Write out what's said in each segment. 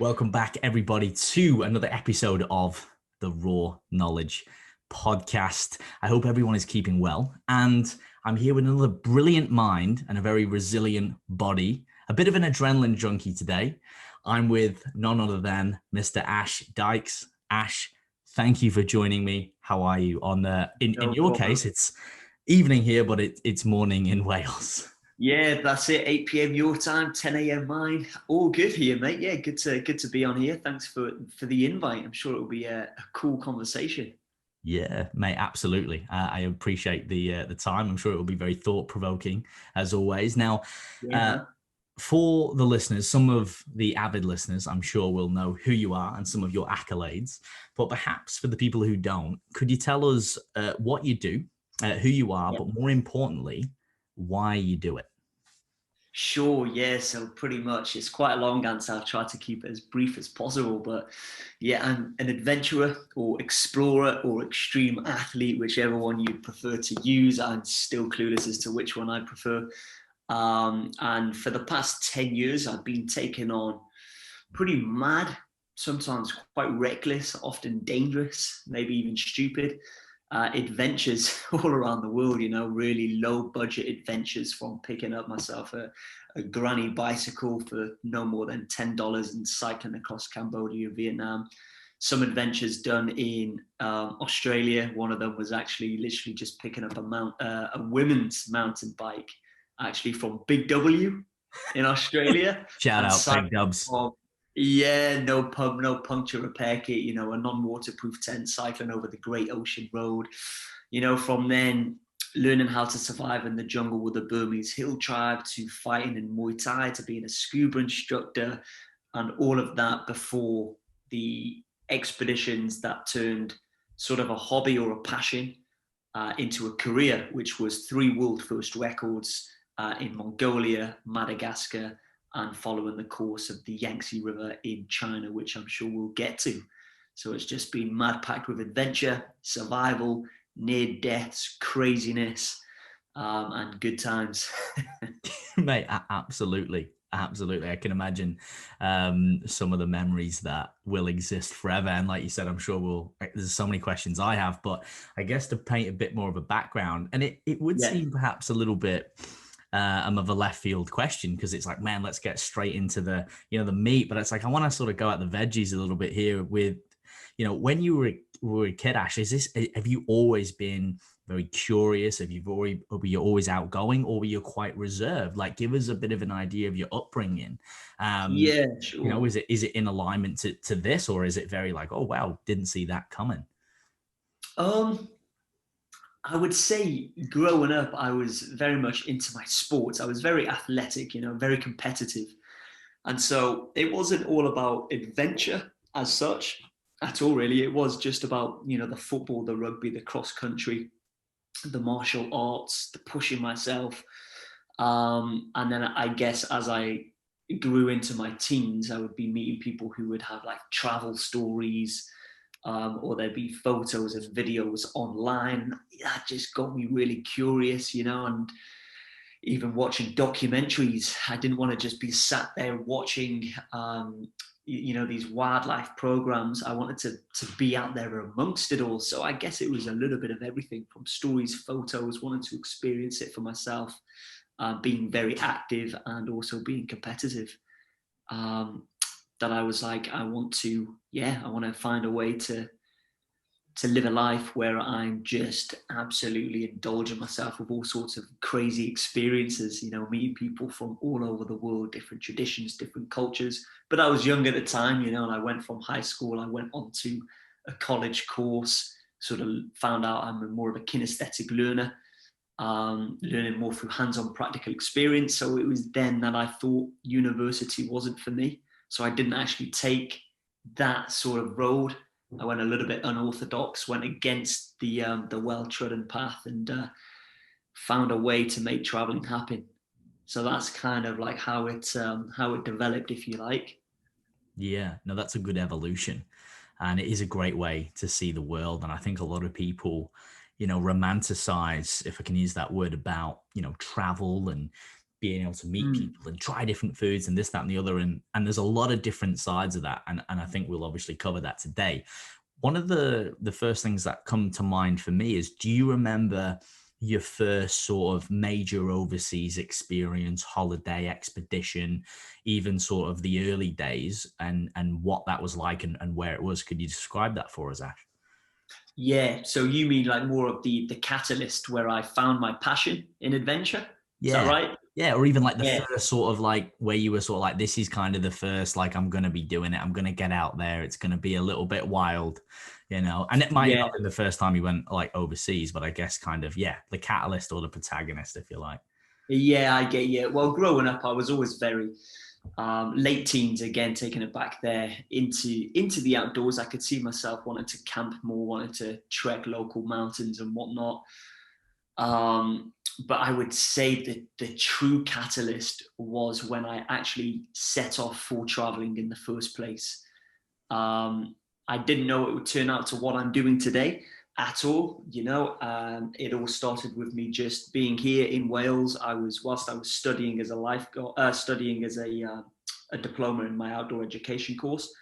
Welcome back, everybody, to another episode of the Raw Knowledge podcast. I hope everyone is keeping well. And I'm here with another brilliant mind and a very resilient body. A bit of an adrenaline junkie today. I'm with none other than Mr. Ash Dykes. Ash, thank you for joining me. How are you? In your case, it's evening here, but it's morning in Wales. Yeah, that's it. 8 p.m. your time, 10 a.m. mine. All good here, mate. Yeah, good to be on here. Thanks for the invite. I'm sure it'll be a cool conversation. Yeah, mate, absolutely. I appreciate the time. I'm sure it will be very thought-provoking, as always. Now, for the listeners, some of the avid listeners, I'm sure will know who you are and some of your accolades. But perhaps for the people who don't, could you tell us what you do, who you are, but more importantly, why you do it? Sure, yeah. So pretty much it's quite a long answer. I'll try to keep it as brief as possible. But yeah, I'm an adventurer or explorer or extreme athlete, whichever one you prefer to use. I'm still clueless as to which one I prefer. And for the past 10 years, I've been taking on pretty mad, sometimes quite reckless, often dangerous, maybe even stupid adventures all around the world, really low budget adventures, from picking up myself a granny bicycle for no more than $10 and cycling across Cambodia, Vietnam. Some adventures done in Australia. One of them was actually literally just picking up a women's mountain bike, actually from Big W in Australia. Shout out Big Dubs. Yeah, no pub, no puncture repair kit, a non-waterproof tent, cycling over the Great Ocean Road. From then learning how to survive in the jungle with the Burmese hill tribe, to fighting in Muay Thai, to being a scuba instructor, and all of that before the expeditions that turned sort of a hobby or a passion into a career, which was 3 world first records in Mongolia, Madagascar, and following the course of the Yangtze River in China, which I'm sure we'll get to. So it's just been mad packed with adventure, survival, near deaths, craziness, and good times. Mate, absolutely. Absolutely. I can imagine some of the memories that will exist forever. And like you said, I'm sure there's so many questions I have, but I guess to paint a bit more of a background, and it would seem perhaps a little bit of a left field question, because it's like, man, let's get straight into the meat. But it's like, I want to sort of go at the veggies a little bit here with, when you were a kid, Ash, have you always been very curious? Were you always outgoing, or were you quite reserved? Like, give us a bit of an idea of your upbringing. Yeah, sure. Is it in alignment to this, or is it very like, oh, wow, didn't see that coming? I would say growing up, I was very much into my sports. I was very athletic, very competitive. And so it wasn't all about adventure as such at all, really. It was just about, the football, the rugby, the cross country, the martial arts, the pushing myself. And then I guess as I grew into my teens, I would be meeting people who would have like travel stories, or there'd be photos and videos online. That just got me really curious, and even watching documentaries. I didn't want to just be sat there watching, these wildlife programs. I wanted to be out there amongst it all. So I guess it was a little bit of everything, from stories, photos, wanting to experience it for myself, being very active and also being competitive. That I was like, I want to find a way to live a life where I'm just absolutely indulging myself with all sorts of crazy experiences, meeting people from all over the world, different traditions, different cultures. But I was young at the time, and I went from high school, I went on to a college course, sort of found out I'm more of a kinesthetic learner, learning more through hands-on practical experience. So it was then that I thought university wasn't for me. So I didn't actually take that sort of road. I went a little bit unorthodox, went against the well-trodden path, and found a way to make traveling happen. So that's kind of like how it developed, if you like. Yeah, no, that's a good evolution, and it is a great way to see the world. And I think a lot of people, romanticize, if I can use that word, about travel and being able to meet Mm. people and try different foods and this, that, and the other. And there's a lot of different sides of that. And I think we'll obviously cover that today. One of the first things that come to mind for me is, do you remember your first sort of major overseas experience, holiday, expedition, even sort of the early days, and what that was like and where it was? Could you describe that for us, Ash? Yeah. So you mean like more of the catalyst where I found my passion in adventure? Is that Yeah. right? Yeah. Or even like the Yeah. first sort of like where you were sort of like, this is kind of the first, like, I'm going to be doing it. I'm going to get out there. It's going to be a little bit wild, you know, and it might not Yeah. have been the first time you went like overseas, but I guess kind of, yeah, the catalyst or the protagonist, if you like. Yeah, I get you. Well, growing up, I was always very late teens, again, taking it back there into the outdoors. I could see myself wanting to camp more, wanting to trek local mountains and whatnot. Um, but I would say that the true catalyst was when I actually set off for traveling in the first place. Um, I didn't know it would turn out to what I'm doing today at all. It all started with me just being here in Wales. Whilst I was studying as a lifeguard, studying as a diploma in my outdoor education course.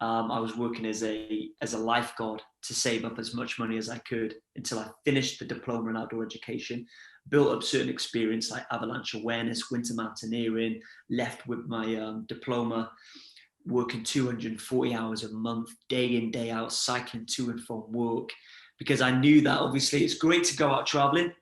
I was working as a lifeguard to save up as much money as I could until I finished the diploma in outdoor education, built up certain experience like avalanche awareness, winter mountaineering, left with my diploma, working 240 hours a month, day in, day out, cycling to and from work, because I knew that obviously it's great to go out traveling.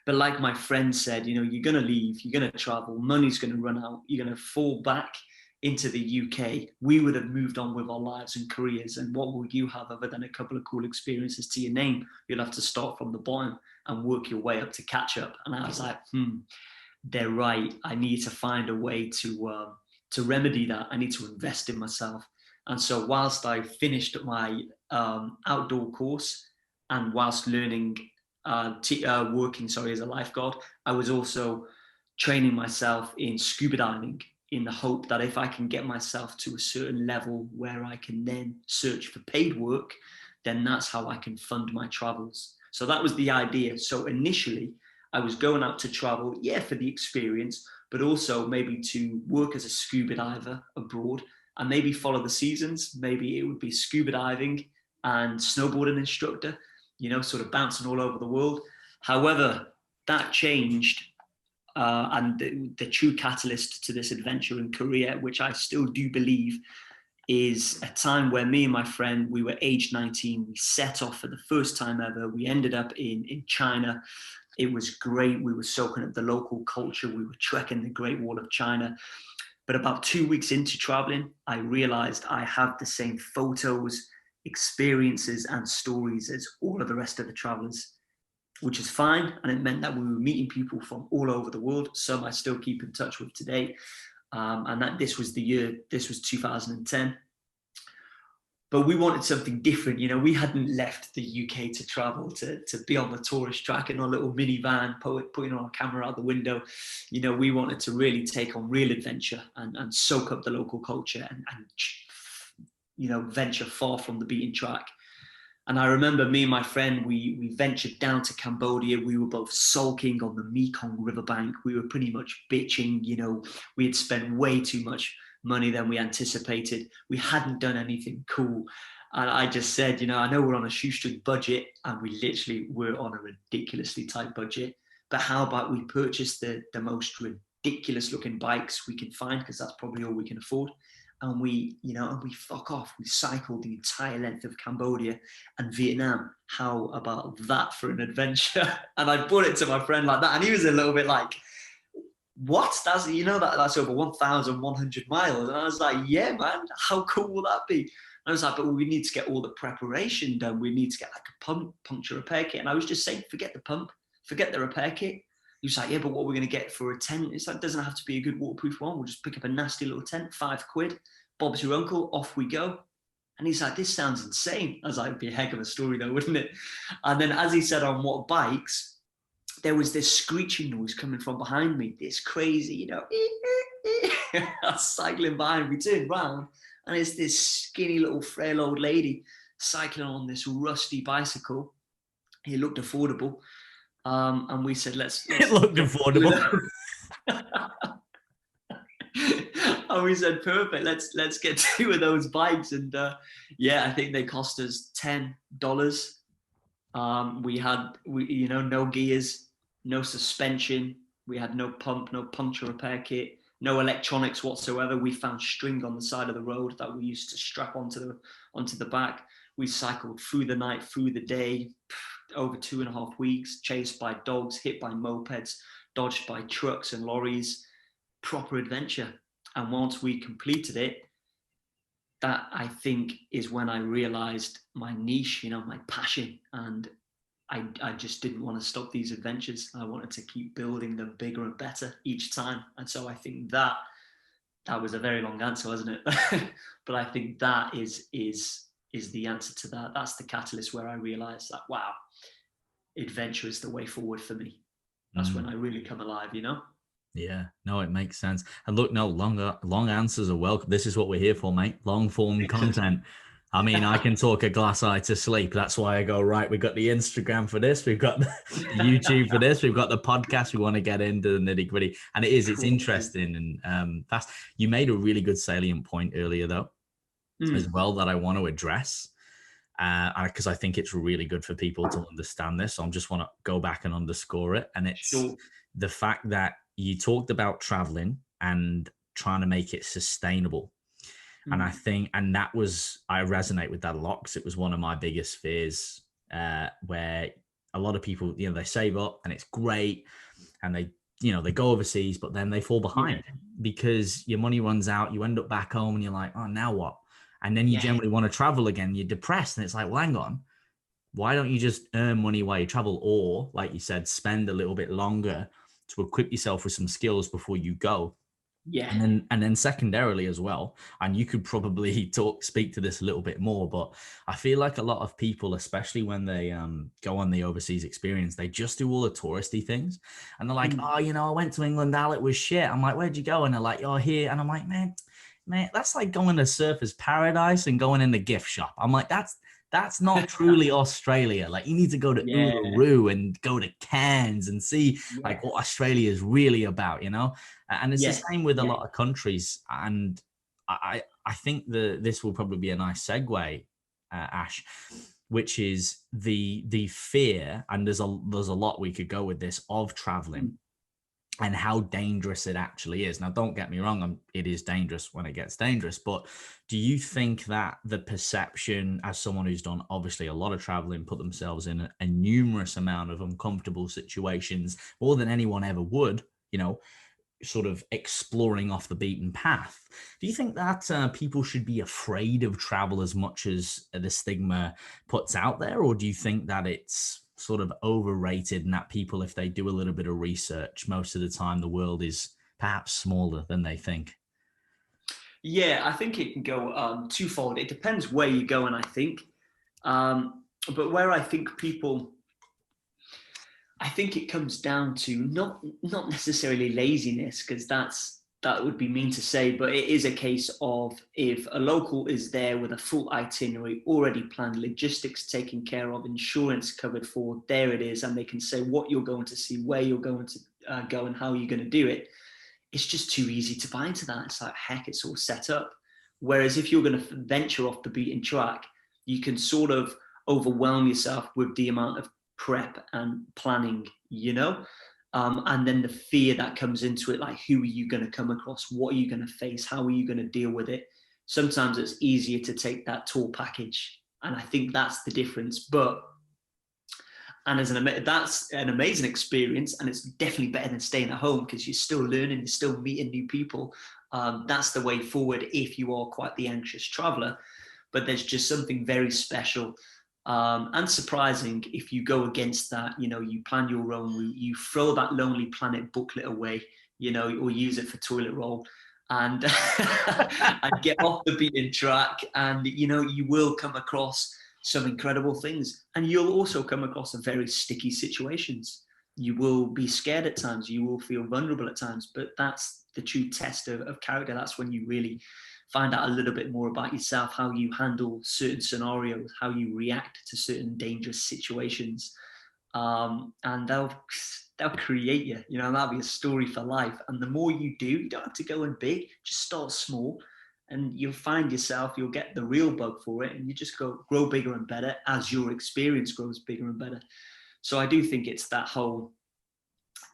But like my friend said, you're going to leave, you're going to travel, money's going to run out, you're going to fall back into the UK. We would have moved on with our lives and careers. And what will you have other than a couple of cool experiences to your name? You'll have to start from the bottom and work your way up to catch up. And I was like, they're right. I need to find a way to remedy that. I need to invest in myself. And so whilst I finished my outdoor course and whilst learning, working, as a lifeguard, I was also training myself in scuba diving in the hope that if I can get myself to a certain level where I can then search for paid work, then that's how I can fund my travels. So that was the idea. So initially, I was going out to travel, for the experience, but also maybe to work as a scuba diver abroad and maybe follow the seasons. Maybe it would be scuba diving and snowboarding instructor, sort of bouncing all over the world. However, that changed. And the true catalyst to this adventure in Korea, which I still do believe is a time where me and my friend, we were age 19, we set off for the first time ever. We ended up in China. It was great. We were soaking up the local culture. We were trekking the Great Wall of China. But about 2 weeks into traveling, I realized I have the same photos, experiences, and stories as all of the rest of the travelers, which is fine. And it meant that we were meeting people from all over the world. Some I still keep in touch with today. And that this was 2010. But we wanted something different. We hadn't left the UK to travel, to be on the tourist track in our little minivan, putting our camera out the window. We wanted to really take on real adventure and soak up the local culture and venture far from the beaten track. And I remember me and my friend, we ventured down to Cambodia. We were both sulking on the Mekong riverbank. We were pretty much bitching. We had spent way too much money than we anticipated. We hadn't done anything cool. And I just said, I know we're on a shoestring budget, and we literally were on a ridiculously tight budget. But how about we purchase the most ridiculous looking bikes we can find, because that's probably all we can afford. And we fuck off. We cycled the entire length of Cambodia and Vietnam. How about that for an adventure? And I brought it to my friend like that. And he was a little bit like, what? That's over 1,100 miles. And I was like, yeah, man, how cool will that be? And I was like, but we need to get all the preparation done. We need to get like a pump, puncture repair kit. And I was just saying, forget the pump, forget the repair kit. He was like, yeah, but what we're going to get for a tent? It's like, it doesn't have to be a good waterproof one. We'll just pick up a nasty little tent, £5. Bob's your uncle, off we go. And he's like, this sounds insane. I was like, it'd be a heck of a story though, wouldn't it? And then as he said on what bikes, there was this screeching noise coming from behind me, this crazy, I was cycling behind. We turned round and it's this skinny little frail old lady cycling on this rusty bicycle. It looked affordable. And we said, It looked affordable. And we said, perfect, let's get 2 of those bikes. And yeah, I think they cost us $10. We had, no gears, no suspension. We had no pump, no puncture repair kit, no electronics whatsoever. We found string on the side of the road that we used to strap onto the back. We cycled through the night, through the day, over 2.5 weeks, chased by dogs, hit by mopeds, dodged by trucks and lorries. Proper adventure. And once we completed it, that I think is when I realized my niche, my passion. And I just didn't want to stop these adventures. I wanted to keep building them bigger and better each time. And so I think that was a very long answer, wasn't it? But I think that is the answer to that. That's the catalyst where I realized that, wow, adventure is the way forward for me. That's when I really come alive, Yeah, no, it makes sense. And look, no, long answers are welcome. This is what we're here for, mate. Long form content. I mean, I can talk a glass eye to sleep. That's why I go, right, we've got the Instagram for this. We've got the YouTube for this. We've got the podcast. We want to get into the nitty gritty. And it's interesting. And you made a really good salient point earlier, though, as well, that I want to address. Because I think it's really good for people to understand this. So I just want to go back and underscore it. And it's the fact that you talked about traveling and trying to make it sustainable. And I think, and I resonate with that a lot, because it was one of my biggest fears, where a lot of people, they save up and it's great. And they go overseas, but then they fall behind because your money runs out. You end up back home and you're like, oh, now what? And then you generally want to travel again. You're depressed. And it's like, well, hang on. Why don't you just earn money while you travel? Or, like you said, spend a little bit longer to equip yourself with some skills before you go. Yeah. And then secondarily as well, and you could probably speak to this a little bit more, but I feel like a lot of people, especially when they go on the overseas experience, they just do all the touristy things. And they're like, oh, I went to England, Al, it was shit. I'm like, where'd you go? And they're like, you're here. And I'm like, man, that's like going to Surfers Paradise and going in the gift shop. I'm like, that's not truly Australia. Like, you need to go to Uluru and go to Cairns and see like what Australia is really about, And it's the same with a lot of countries. And I think this will probably be a nice segue, Ash, which is the fear, and there's a lot we could go with this, of traveling. And how dangerous it actually is. Now, don't get me wrong, it is dangerous when it gets dangerous. But do you think that the perception, as someone who's done obviously a lot of traveling, put themselves in a numerous amount of uncomfortable situations, more than anyone ever would, sort of exploring off the beaten path, do you think that people should be afraid of travel as much as the stigma puts out there? Or do you think that it's sort of overrated, and that people, if they do a little bit of research, most of the time the world is perhaps smaller than they think? Yeah, I think it can go twofold. It depends where you're going, I think. But where I think it comes down to not necessarily laziness, because that would be mean to say, but it is a case of, if a local is there with a full itinerary already planned, logistics taken care of, insurance covered for, there it is, and they can say what you're going to see, where you're going to go, and how you're going to do it. It's just too easy to buy into that. It's like, heck, it's all set up. Whereas if you're going to venture off the beaten track, you can sort of overwhelm yourself with the amount of prep and planning, and then the fear that comes into it, like, who are you going to come across? What are you going to face? How are you going to deal with it? Sometimes it's easier to take that tour package. And I think that's the difference. That's an amazing experience. And it's definitely better than staying at home, because you're still learning, you're still meeting new people. That's the way forward if you are quite the anxious traveler. But there's just something very special and surprising if you go against that. You plan your own route, you throw that Lonely Planet booklet away, or use it for toilet roll, and and get off the beaten track. And you will come across some incredible things, and you'll also come across some very sticky situations. You will be scared at times, you will feel vulnerable at times, but that's the true test of character. That's when you really find out a little bit more about yourself, how you handle certain scenarios, how you react to certain dangerous situations. And they'll create you, you know, and that'll be a story for life. And the more you do, you don't have to go in big, just start small, and you'll find yourself, you'll get the real bug for it, and you just grow bigger and better as your experience grows bigger and better. So I do think it's that whole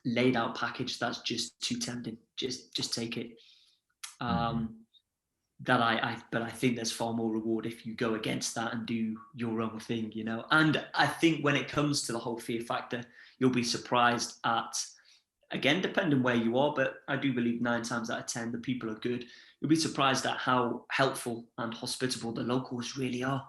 laid out package that's just too tempting. Just take it. Um, that but I think there's far more reward if you go against that and do your own thing, you know. And I think when it comes to the whole fear factor, you'll be surprised at, again, depending where you are, but I do believe 9 times out of 10 the people are good. You'll be surprised at how helpful and hospitable the locals really are.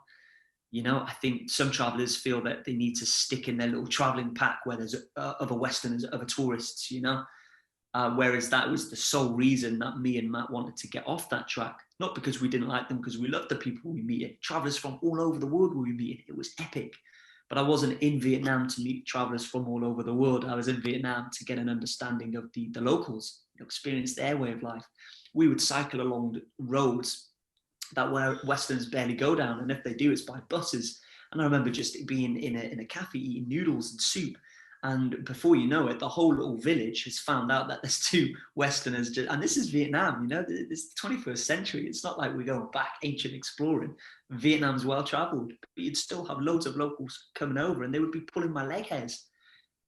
You know, I think some travelers feel that they need to stick in their little traveling pack where there's other Westerners, other tourists, you know. Whereas that was the sole reason that me and Matt wanted to get off that track. Not because we didn't like them, because we loved the people we meet. Travelers from all over the world we meet. It was epic. But I wasn't in Vietnam to meet travelers from all over the world. I was in Vietnam to get an understanding of the locals, experience their way of life. We would cycle along roads that where Westerns barely go down. And if they do, it's by buses. And I remember just being in a cafe eating noodles and soup. And before you know it, the whole little village has found out that there's 2 Westerners. And this is Vietnam, you know, this 21st century. It's not like we're going back ancient exploring. Vietnam's well traveled, but you'd still have loads of locals coming over and they would be pulling my leg hairs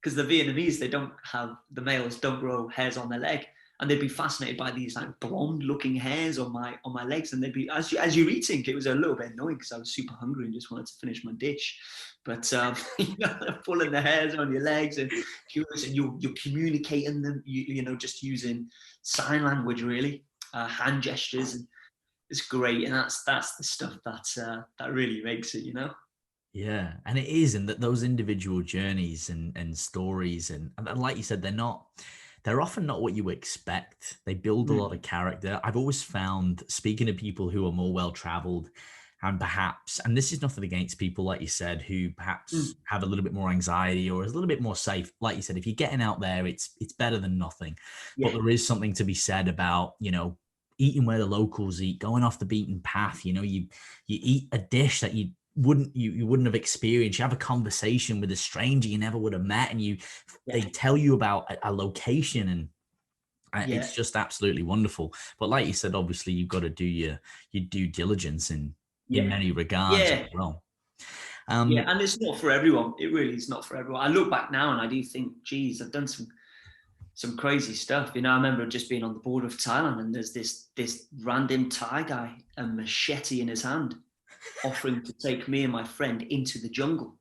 because the Vietnamese, the males don't grow hairs on their leg. And they'd be fascinated by these like blonde looking hairs on my legs. And they'd be, as you're eating, it was a little bit annoying because I was super hungry and just wanted to finish my dish. But you know, they're pulling the hairs on your legs and curious, and you're communicating them, you know, just using sign language, really, hand gestures, and it's great. And that's the stuff that really makes it, you know. Yeah, and it is, and that those individual journeys and stories, and like you said, they're often not what you expect. They build a lot of character. I've always found, speaking to people who are more well-traveled and perhaps, and this is nothing against people, like you said, who perhaps have a little bit more anxiety or is a little bit more safe. Like you said, if you're getting out there, it's better than nothing. Yeah. But there is something to be said about, you know, eating where the locals eat, going off the beaten path. You know, you eat a dish that you wouldn't have experienced. You have a conversation with a stranger you never would have met, and they tell you about a location, and it's just absolutely wonderful. But like you said, obviously you've got to do your due diligence in many regards as well. And it's not for everyone. It really is not for everyone. I look back now and I do think, geez, I've done some crazy stuff. You know, I remember just being on the border of Thailand and there's this random Thai guy, a machete in his hand, offering to take me and my friend into the jungle.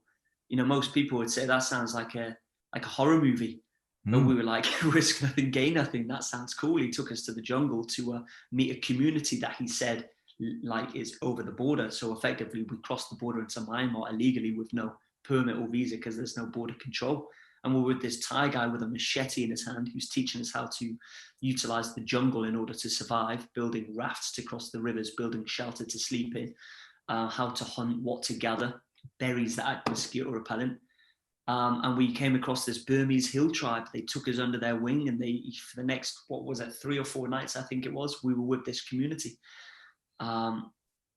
You know, most people would say that sounds like a horror movie. But we were like, risk nothing, gain nothing. That sounds cool. He took us to the jungle to meet a community that he said like is over the border. So effectively, we crossed the border into Myanmar illegally with no permit or visa because there's no border control. And we're with this Thai guy with a machete in his hand who's teaching us how to utilize the jungle in order to survive, building rafts to cross the rivers, building shelter to sleep in, how to hunt, what to gather, berries that act mosquito repellent. And we came across this Burmese hill tribe. They took us under their wing, and for the next, 3 or 4 nights, I think it was, we were with this community,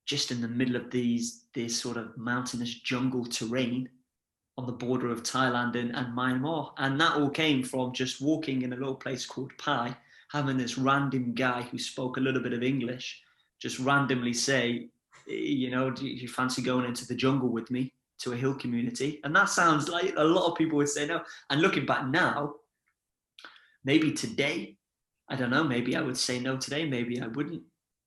just in the middle of this sort of mountainous jungle terrain on the border of Thailand and Myanmar. And that all came from just walking in a little place called Pai, having this random guy who spoke a little bit of English just randomly say, you know, do you fancy going into the jungle with me to a hill community? And that sounds like a lot of people would say no. And looking back now, maybe today, I don't know, maybe I would say no today, maybe I wouldn't.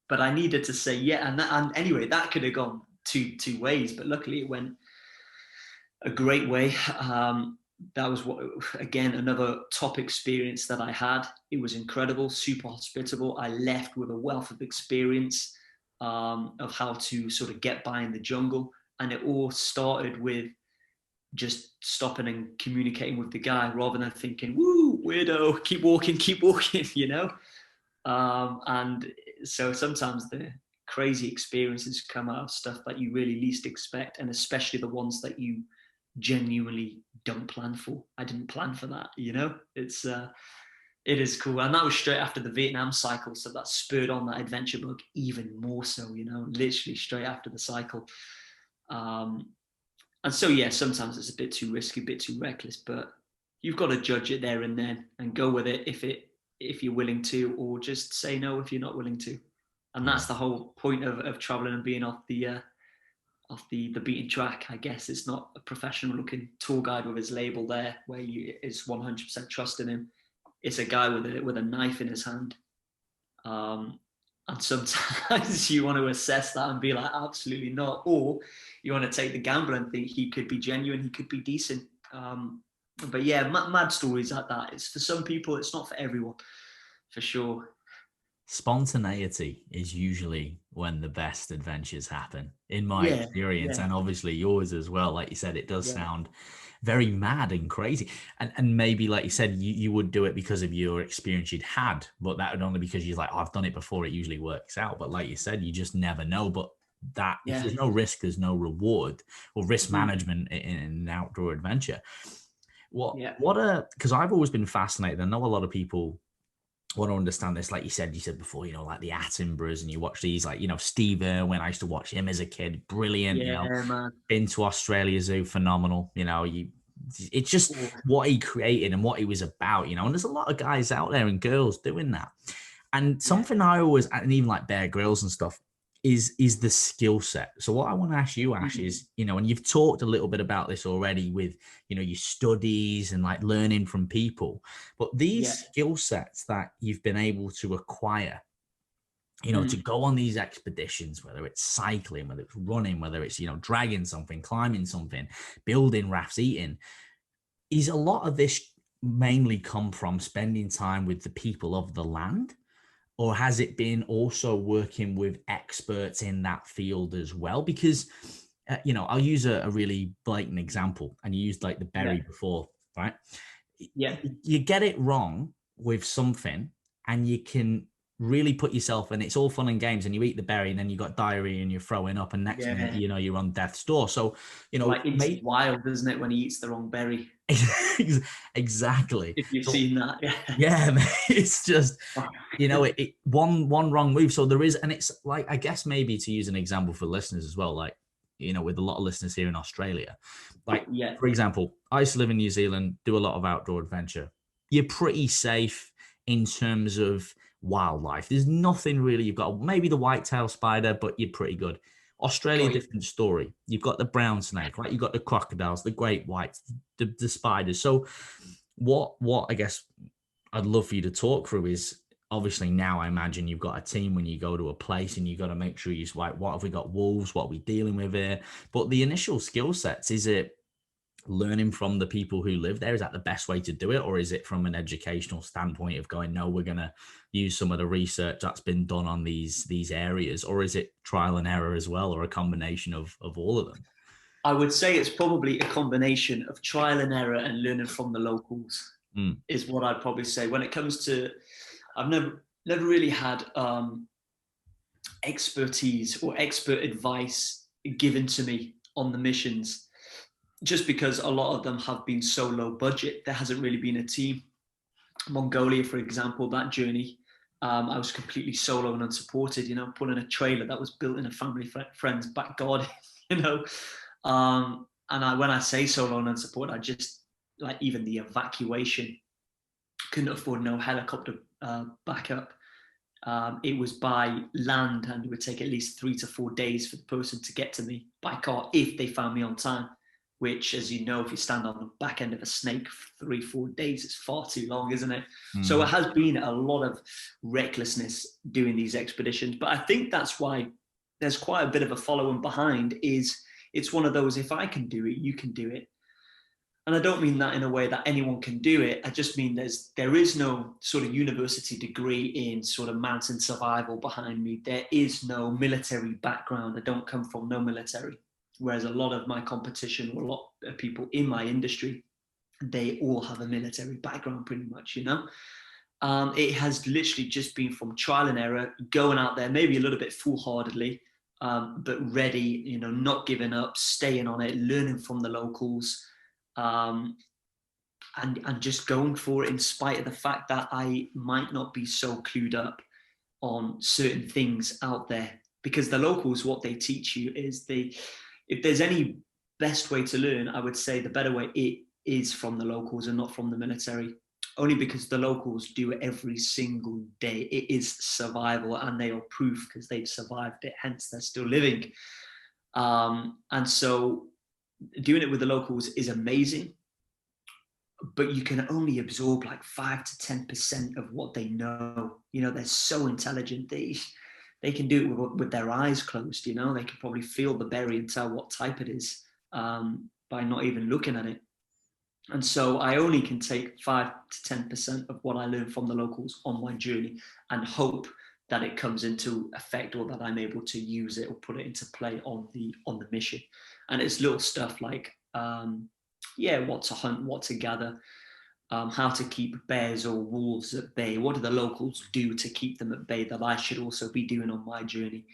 But I needed to say yeah. And anyway, that could have gone two ways, but luckily it went a great way. That was again, another top experience that I had. It was incredible, super hospitable. I left with a wealth of experience of how to sort of get by in the jungle. And it all started with just stopping and communicating with the guy rather than thinking, woo, weirdo, keep walking, you know? And so sometimes the crazy experiences come out of stuff that you really least expect, and especially the ones that you genuinely don't plan for. I didn't plan for that, you know? It is cool. And that was straight after the Vietnam cycle, so that spurred on that adventure bug even more so, you know, literally straight after the cycle. And so, yeah, sometimes it's a bit too risky, a bit too reckless, but you've got to judge it there and then and go with it if you're willing to, or just say no if you're not willing to. And Yeah. that's the whole point of traveling and being off the beaten track. I guess it's not a professional looking tour guide with his label there where you is 100% trusting him. It's a guy with a knife in his hand. And sometimes you want to assess that and be like, absolutely not. Or you want to take the gamble and think he could be genuine, he could be decent. But yeah, mad stories like that. It's for some people, it's not for everyone, for sure. Spontaneity is usually when the best adventures happen, in my Yeah, experience, yeah, and obviously yours as well. Like you said, it does yeah, sound very mad and crazy. And maybe, like you said, you would do it because of your experience you'd had, but that would only because you're like, oh, I've done it before, it usually works out. But like you said, you just never know. But that if yeah. there's no risk, there's no reward, or risk Mhm. management in an outdoor adventure. Yeah, Because I've always been fascinated. I know a lot of people want to understand this, like you said before, like the Attenboroughs, and you watch these, like, Steve Irwin. I used to watch him as a kid, brilliant. yeah, man. Been to Australia Zoo, phenomenal. It's just Oh, what he created and what he was about. And there's a lot of guys out there and girls doing that. And yeah. something I always, and even like Bear Grylls and stuff, is the skill set. So what I want to ask you, Ash, Mhm. is, and you've talked a little bit about this already with, your studies and like learning from people, but Yeah. these skill sets that you've been able to acquire, to Mm. go on these expeditions, whether it's cycling, whether it's running, whether it's, dragging something, climbing something, building rafts, eating, is a lot of this mainly come from spending time with the people of the land? Or has it been also working with experts in that field as well? Because, I'll use a really blatant example, and you used like the Yeah. berry before, right? Yeah. You get it wrong with something, and you can really put yourself, and it's all fun and games, and you eat the berry, and then you got diarrhea and you're throwing up, and next minute, Yeah. you're on death's door. So, Like into the mate, wild, isn't it, when he eats the wrong berry? exactly. If you've So, seen that, yeah. yeah, mate, it's just, Oh, one wrong move. So there is, and it's like, I guess maybe to use an example for listeners as well, like, with a lot of listeners here in Australia, like, yeah. for example, I used to live in New Zealand, do a lot of outdoor adventure. You're pretty safe in terms of wildlife. There's nothing really. You've got maybe the white-tailed spider, but you're pretty good. Australia, Got you. different story. You've got the brown snake, right? You've got the crocodiles, the great whites, the spiders. So what I guess I'd love for you to talk through is, obviously now I imagine you've got a team when you go to a place, and you got to make sure you're like, what have we got wolves? What are we dealing with here? But the initial skill sets, is it learning from the people who live there? Is that the best way to do it? Or is it from an educational standpoint of going, no, we're going to use some of the research that's been done on these areas? Or is it trial and error as well, or a combination of all of them? I would say it's probably a combination of trial and error and learning from the locals Mm, is what I'd probably say. When it comes to, I've never really had expertise or expert advice given to me on the missions, just because a lot of them have been so low budget. There hasn't really been a team. Mongolia, for example, that journey, I was completely solo and unsupported, pulling a trailer that was built in a family friend's back garden, you know. When I say solo and unsupported, I just, like, even the evacuation, couldn't afford no helicopter backup. It was by land, and it would take at least 3 to 4 days for the person to get to me by car if they found me on time. Which, as you know, if you stand on the back end of a snake for 3 4 days, it's far too long, isn't it? So it mm, has been a lot of recklessness doing these expeditions. But I think that's why there's quite a bit of a following behind. Is it's one of those, if I can do it, you can do it. And I don't mean that in a way that anyone can do it. I just mean there is no sort of university degree in sort of mountain survival behind me. There is no military background. I don't come from no military. Whereas a lot of my competition, or a lot of people in my industry, they all have a military background pretty much, It has literally just been from trial and error, going out there, maybe a little bit foolhardily, but ready, not giving up, staying on it, learning from the locals, um, and just going for it in spite of the fact that I might not be so clued up on certain things out there. Because the locals, what they teach you is if there's any best way to learn, I would say the better way it is from the locals and not from the military. Only because the locals do it every single day. It is survival, and they are proof because they've survived it, hence they're still living. And so doing it with the locals is amazing, but you can only absorb like 5 to 10% of what they know. You know, they're so intelligent. They can do it with their eyes closed. You know, they can probably feel the berry and tell what type it is by not even looking at it. And so I only can take 5 to 10% of what I learn from the locals on my journey and hope that it comes into effect, or that I'm able to use it or put it into play on the mission. And it's little stuff like, what to hunt, what to gather, how to keep bears or wolves at bay. What do the locals do to keep them at bay that I should also be doing on my journey?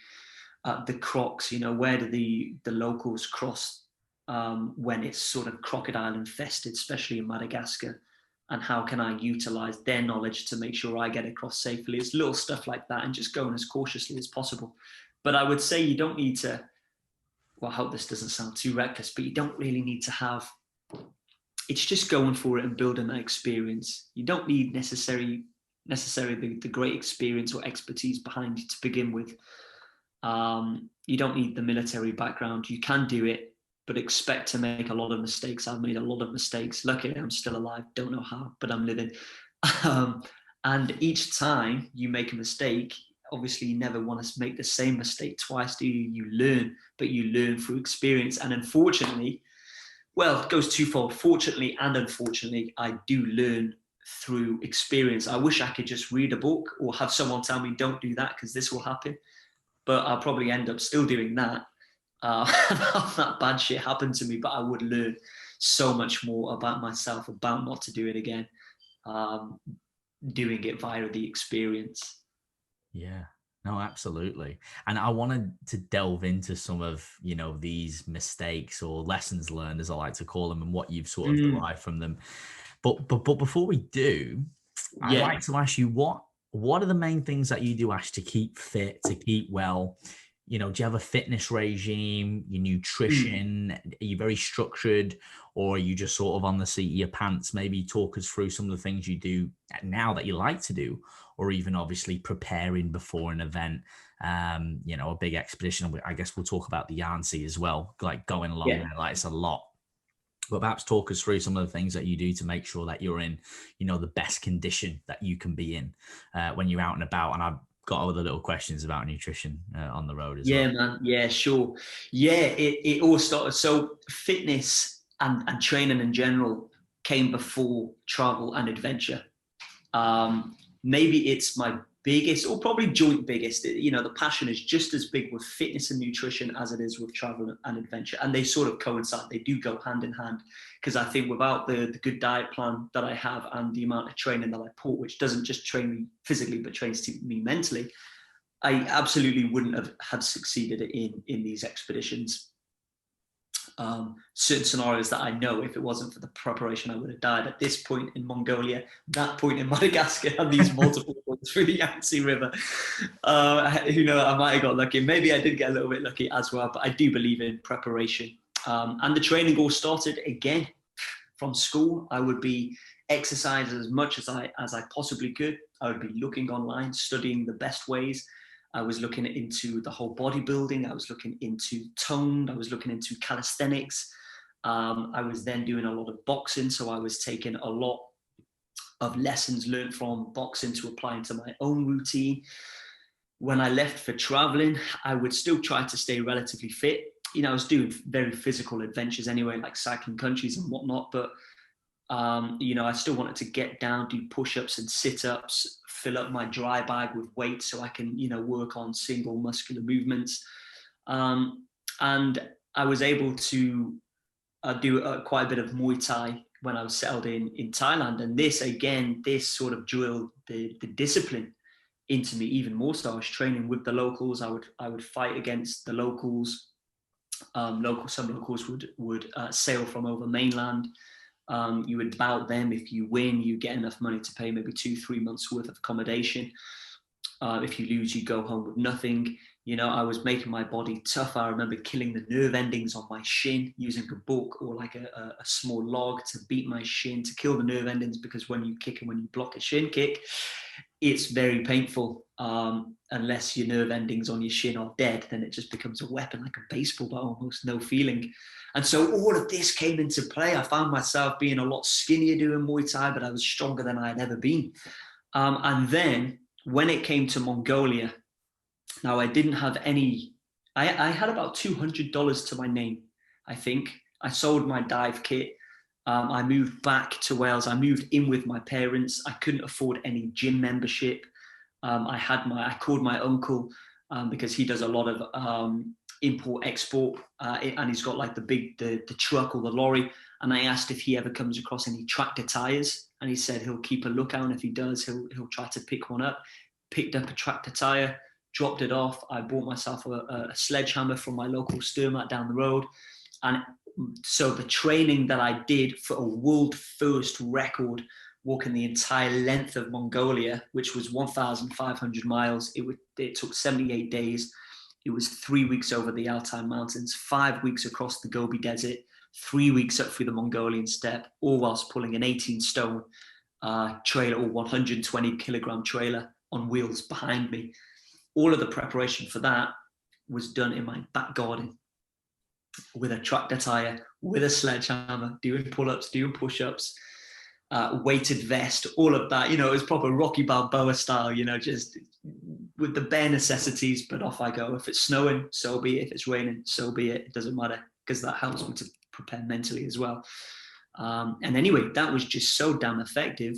The crocs, you know, where do the locals cross when it's sort of crocodile infested, especially in Madagascar, and how can I utilize their knowledge to make sure I get across safely? It's little stuff like that, and just going as cautiously as possible. But I would say you don't need to, well, I hope this doesn't sound too reckless, but you don't really need to have, it's just going for it and building that experience. You don't need necessarily the great experience or expertise behind you to begin with. You don't need the military background. You can do it, but expect to make a lot of mistakes. I've made a lot of mistakes. Luckily, I'm still alive. Don't know how, but I'm living. And each time you make a mistake, obviously you never want to make the same mistake twice, do you? You learn, but you learn through experience. And unfortunately, well, it goes twofold. Fortunately and unfortunately, I do learn through experience. I wish I could just read a book or have someone tell me, don't do that because this will happen. But I'll probably end up still doing that. That bad shit happened to me, but I would learn so much more about myself, about not to do it again, doing it via the experience. Yeah, no, absolutely. And I wanted to delve into some of, you know, these mistakes or lessons learned, as I like to call them, and what you've sort of derived from them. But before we do, I'd Yeah. like to ask you, what are the main things that you do, Ash, to keep fit, to keep well? You know, do you have a fitness regime, your nutrition? Are you very structured, or are you just sort of on the seat of your pants? Maybe talk us through some of the things you do now that you like to do, or even obviously preparing before an event, you know, a big expedition. I guess we'll talk about the Yangtze as well, like going along Yeah. there, like it's a lot. But perhaps talk us through some of the things that you do to make sure that you're in, you know, the best condition that you can be in when you're out and about. And I've got other little questions about nutrition on the road as well. Yeah, man. Yeah, sure. Yeah, it all started. So fitness and training in general came before travel and adventure. Maybe it's my biggest, or probably joint biggest. You know, the passion is just as big with fitness and nutrition as it is with travel and adventure, and they sort of coincide. They do go hand in hand, because I think without the good diet plan that I have and the amount of training that I put, which doesn't just train me physically but trains me mentally, I absolutely wouldn't have succeeded in these expeditions. Certain scenarios that I know, if it wasn't for the preparation, I would have died at this point in Mongolia, that point in Madagascar, and these multiple points through the Yangtze River. Who knows, I might have got lucky. Maybe I did get a little bit lucky as well, but I do believe in preparation. And the training all started again from school. I would be exercising as much as I possibly could. I would be looking online, studying the best ways. I was looking into the whole bodybuilding. I was looking into toned. I was looking into calisthenics. I was then doing a lot of boxing. So I was taking a lot of lessons learned from boxing to apply into my own routine. When I left for traveling, I would still try to stay relatively fit. You know, I was doing very physical adventures anyway, like cycling countries and whatnot. But you know, I still wanted to get down, do push-ups and sit-ups, fill up my dry bag with weight so I can, you know, work on single muscular movements. And I was able to do quite a bit of Muay Thai when I was settled in Thailand. And this, again, this sort of drilled the discipline into me even more. So I was training with the locals. I would fight against the locals. Some locals would sail from over mainland. You would bout them. If you win, you get enough money to pay maybe 2-3 months worth of accommodation. If you lose, you go home with nothing. You know, I was making my body tough. I remember killing the nerve endings on my shin using a book or like a small log to beat my shin, to kill the nerve endings, because when you kick and when you block a shin kick, it's very painful. Unless your nerve endings on your shin are dead, then it just becomes a weapon like a baseball bat, almost no feeling. And so all of this came into play. I found myself being a lot skinnier doing Muay Thai, but I was stronger than I had ever been. And then when it came to Mongolia, now I didn't have any, I had about $200 to my name, I think. I sold my dive kit. I moved back to Wales. I moved in with my parents. I couldn't afford any gym membership. I called my uncle because he does a lot of import export, and he's got like the truck or the lorry. And I asked if he ever comes across any tractor tires, and he said he'll keep a lookout, and if he does, he'll try to pick one up. Picked up a tractor tire, dropped it off. I bought myself a sledgehammer from my local Sturmat down the road, and so the training that I did for a world first record, walking the entire length of Mongolia, which was 1,500 miles. It took 78 days. It was 3 weeks over the Altai Mountains, 5 weeks across the Gobi Desert, 3 weeks up through the Mongolian steppe, all whilst pulling an 18-stone trailer or 120 kilogram trailer on wheels behind me. All of the preparation for that was done in my back garden with a tractor tire, with a sledgehammer, doing pull-ups, doing push-ups, weighted vest, all of that. You know, it was proper Rocky Balboa style, you know, just with the bare necessities, but off I go. If it's snowing, so be it. If it's raining, so be it. It doesn't matter, because that helps me to prepare mentally as well. And anyway, that was just so damn effective.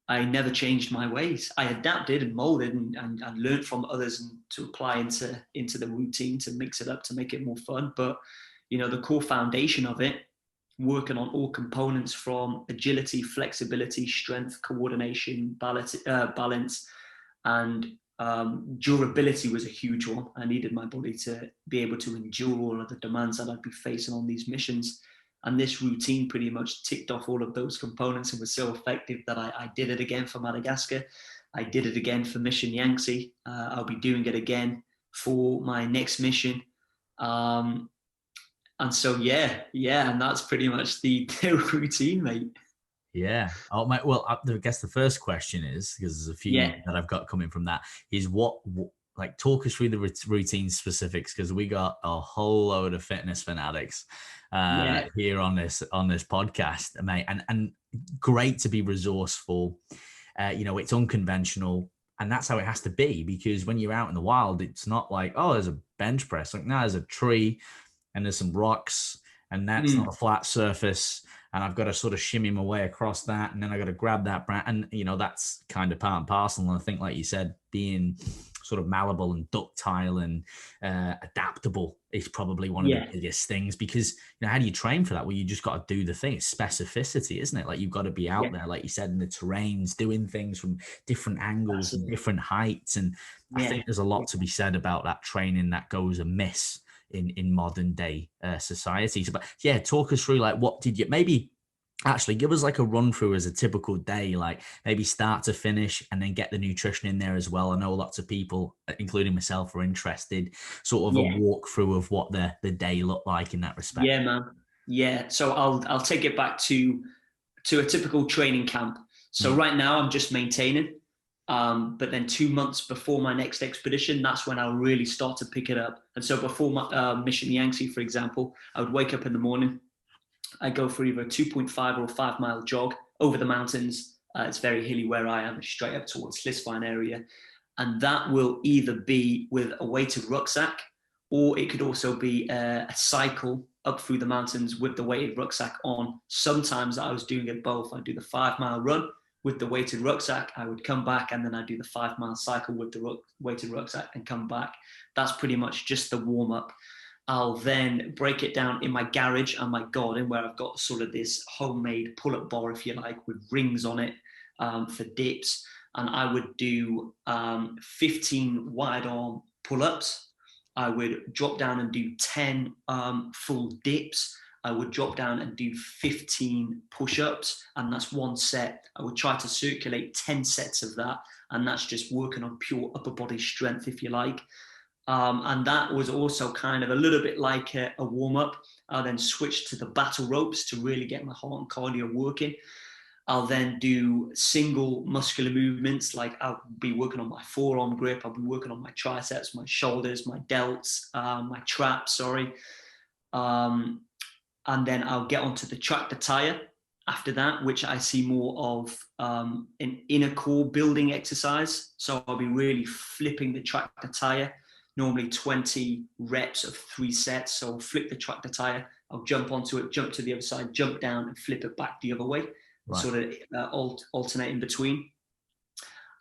I never changed my ways. I adapted and molded and learned from others and to apply into the routine, to mix it up, to make it more fun. But, you know, the core foundation of it, working on all components from agility, flexibility, strength, coordination, balance, and durability was a huge one. I needed my body to be able to endure all of the demands that I'd be facing on these missions. And this routine pretty much ticked off all of those components and was so effective that I did it again for Madagascar. I did it again for Mission Yangtze. I'll be doing it again for my next mission. And so, yeah, and that's pretty much the routine, mate. Yeah. Oh my. Well, I guess the first question is, because there's a few that I've got coming from that, is what like talk us through the routine specifics, because we got a whole load of fitness fanatics here on this podcast, mate, and great to be resourceful. You know, it's unconventional, and that's how it has to be, because when you're out in the wild, it's not like, oh, there's a bench press. Like, no, there's a tree and there's some rocks, and that's not a flat surface, and I've got to sort of shimmy my way across that, and then I got to grab that brand, and you know, that's kind of part and parcel. And I think, like you said, being sort of malleable and ductile and adaptable is probably one of the biggest things, because, you know, how do you train for that? Well, you just got to do the thing. It's specificity, isn't it? Like, you've got to be out there, like you said, in the terrains, doing things from different angles and different heights. And I think there's a lot to be said about that training that goes amiss in modern day society. So, but yeah, talk us through, like, what did you maybe actually give us like a run through as a typical day, like maybe start to finish, and then get the nutrition in there as well. I know lots of people, including myself, are interested, sort of a walkthrough of what the day looked like in that respect. Yeah, man. Yeah. So I'll take it back to a typical training camp. So right now I'm just maintaining. But then 2 months before my next expedition, that's when I'll really start to pick it up. And so before my Mission Yangtze, for example, I would wake up in the morning. I go for either a 2.5 or a 5 mile jog over the mountains. It's very hilly where I am, straight up towards Lisvine area. And that will either be with a weighted rucksack, or it could also be a cycle up through the mountains with the weighted rucksack on. Sometimes I was doing it both. I'd do the 5 mile run with the weighted rucksack. I would come back, and then I'd do the 5 mile cycle with the weighted rucksack and come back. That's pretty much just the warm up. I'll then break it down in my garage and my garden, where I've got sort of this homemade pull-up bar, if you like, with rings on it for dips. And I would do 15 wide arm pull-ups. I would drop down and do 10 full dips. I would drop down and do 15 push-ups, and that's one set. I would try to circulate 10 sets of that, and that's just working on pure upper body strength, if you like. And that was also kind of a little bit like a warm-up. I'll then switch to the battle ropes to really get my heart and cardio working. I'll then do single muscular movements, like I'll be working on my forearm grip, I'll be working on my triceps, my shoulders, my delts, my traps, sorry. And then I'll get onto the tractor tire after that, which I see more of an inner core building exercise. So I'll be really flipping the tractor tire, normally 20 reps of 3 sets. So I'll flip the tractor tire, I'll jump onto it, jump to the other side, jump down and flip it back the other way, Right. sort of alternate in between.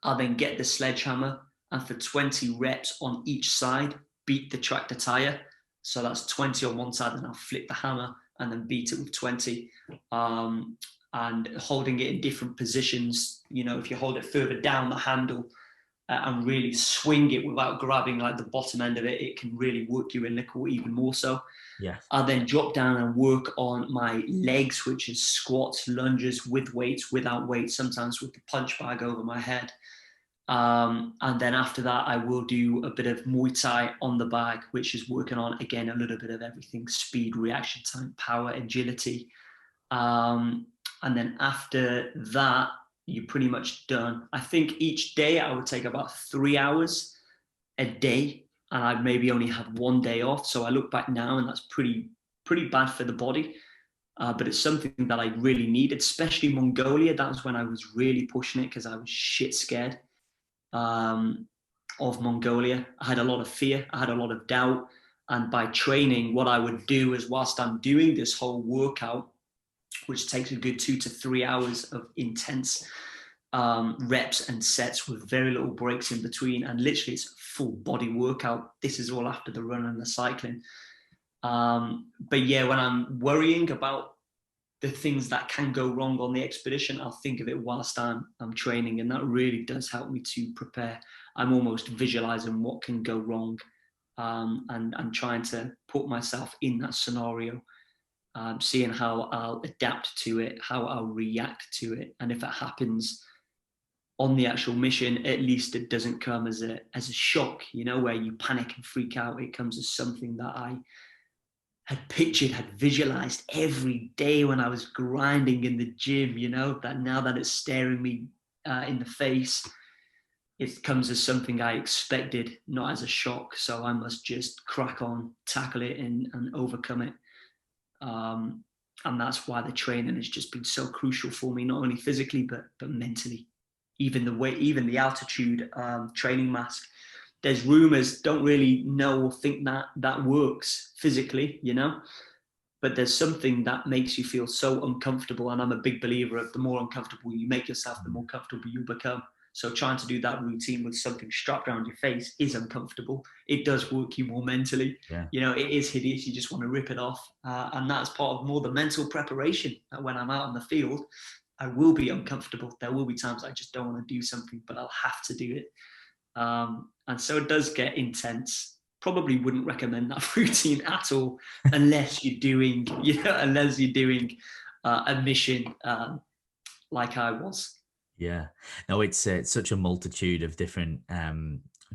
I'll then get the sledgehammer and for 20 reps on each side, beat the tractor tire. So that's 20 on one side, and I'll flip the hammer and then beat it with 20. And holding it in different positions. You know, if you hold it further down the handle and really swing it without grabbing like the bottom end of it, it can really work you in the core even more so. Yeah. I'll then drop down and work on my legs, which is squats, lunges with weights, without weights, sometimes with the punch bag over my head. And then after that, I will do a bit of Muay Thai on the bag, which is working on, again, a little bit of everything: speed, reaction time, power, agility. And then after that, you're pretty much done. I think each day I would take about 3 hours a day, and I'd maybe only have 1 day off. So I look back now, and that's pretty bad for the body. But it's something that I really needed, especially Mongolia. That was when I was really pushing it because I was shit scared of Mongolia. I had a lot of fear. I had a lot of doubt. And by training, what I would do is, whilst I'm doing this whole workout, which takes a good 2 to 3 hours of intense reps and sets with very little breaks in between, and literally it's a full body workout. This is all after the run and the cycling. But yeah, when I'm worrying about the things that can go wrong on the expedition, I'll think of it whilst I'm training, and that really does help me to prepare. I'm almost visualizing what can go wrong, and trying to put myself in that scenario, seeing how I'll adapt to it, how I'll react to it, and if it happens on the actual mission, at least it doesn't come as a shock, you know, where you panic and freak out. It comes as something that I had pictured, had visualized every day when I was grinding in the gym, you know, that now that it's staring me in the face, it comes as something I expected, not as a shock. So I must just crack on, tackle it, and overcome it. And that's why the training has just been so crucial for me, not only physically, but mentally. Even the altitude training mask, there's rumors, don't really know or think that works physically, you know, but there's something that makes you feel so uncomfortable. And I'm a big believer of the more uncomfortable you make yourself, the more comfortable you become. So trying to do that routine with something strapped around your face is uncomfortable. It does work you more mentally. Yeah. You know, it is hideous. You just want to rip it off. And that's part of more the mental preparation. When I'm out on the field, I will be uncomfortable. There will be times I just don't want to do something, but I'll have to do it. And so it does get intense. Probably wouldn't recommend that routine at all, unless you're doing, a mission like I was. Yeah, no, it's such a multitude of different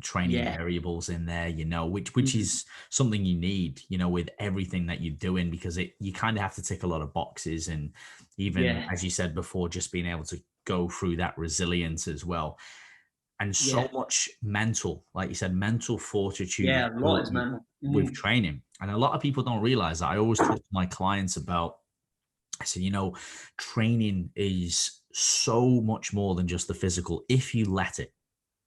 training variables in there, you know, which is something you need, you know, with everything that you're doing, because you kind of have to tick a lot of boxes. And even as you said before, just being able to go through that resilience as well. And so much mental, like you said, mental fortitude. Yeah, a lot is mental. With training. And a lot of people don't realize that. I always talk to my clients about, I said, you know, training is so much more than just the physical if you let it.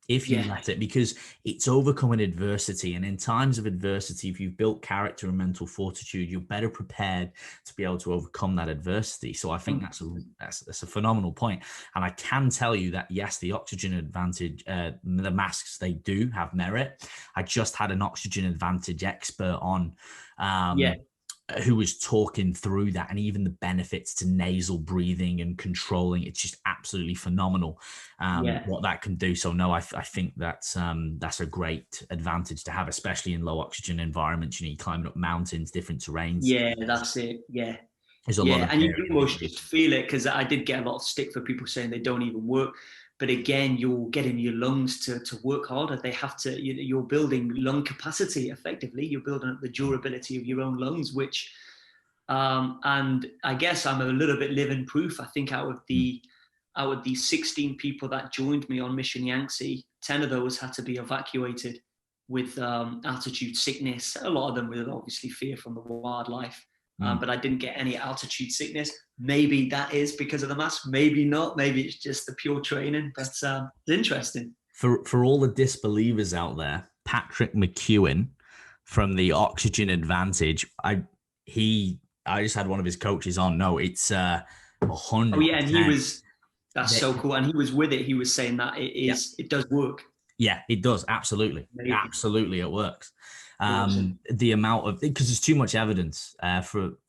Because it's overcoming adversity. And in times of adversity, if you've built character and mental fortitude, you're better prepared to be able to overcome that adversity. So I think that's a phenomenal point. And I can tell you that, yes, the oxygen advantage, the masks, they do have merit. I just had an oxygen advantage expert on, who was talking through that, and even the benefits to nasal breathing and controlling. It's just absolutely phenomenal what that can do. So no, I think that's a great advantage to have, especially in low oxygen environments. You know, you're climbing up mountains, different terrains. Yeah, that's it. Yeah. There's a lot of, and you can almost just feel it, because I did get a lot of stick for people saying they don't even work. but again, you're getting your lungs to work harder. They have to, you're building lung capacity effectively. You're building up the durability of your own lungs, which, and I guess I'm a little bit living proof. I think out of the 16 people that joined me on Mission Yangtze, 10 of those had to be evacuated with altitude sickness. A lot of them with obviously fear from the wildlife. But I didn't get any altitude sickness. Maybe that is because of the mask. Maybe not. Maybe it's just the pure training. But it's interesting. For all the disbelievers out there, Patrick McEwen from the Oxygen Advantage, I just had one of his coaches on. No, it's 100%. Oh yeah, and he was. That's so cool. And he was with it. He was saying that it does work. Yeah, it does. Absolutely. Maybe. Absolutely, it works. Awesome. The amount of, because there's too much evidence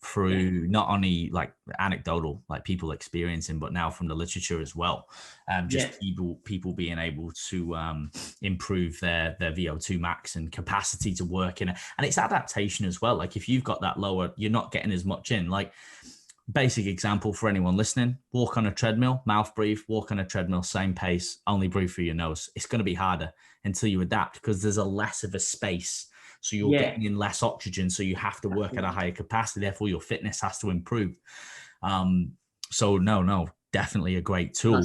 through not only like anecdotal, like people experiencing, but now from the literature as well. People being able to improve their VO2 max and capacity to work in it. And it's adaptation as well. Like if you've got that lower, you're not getting as much in. Like basic example for anyone listening, walk on a treadmill, mouth breathe, walk on a treadmill, same pace, only breathe through your nose. It's going to be harder until you adapt because there's a less of a space. So you're getting in less oxygen. So you have to work at a higher capacity. Therefore, your fitness has to improve. So no, definitely a great tool.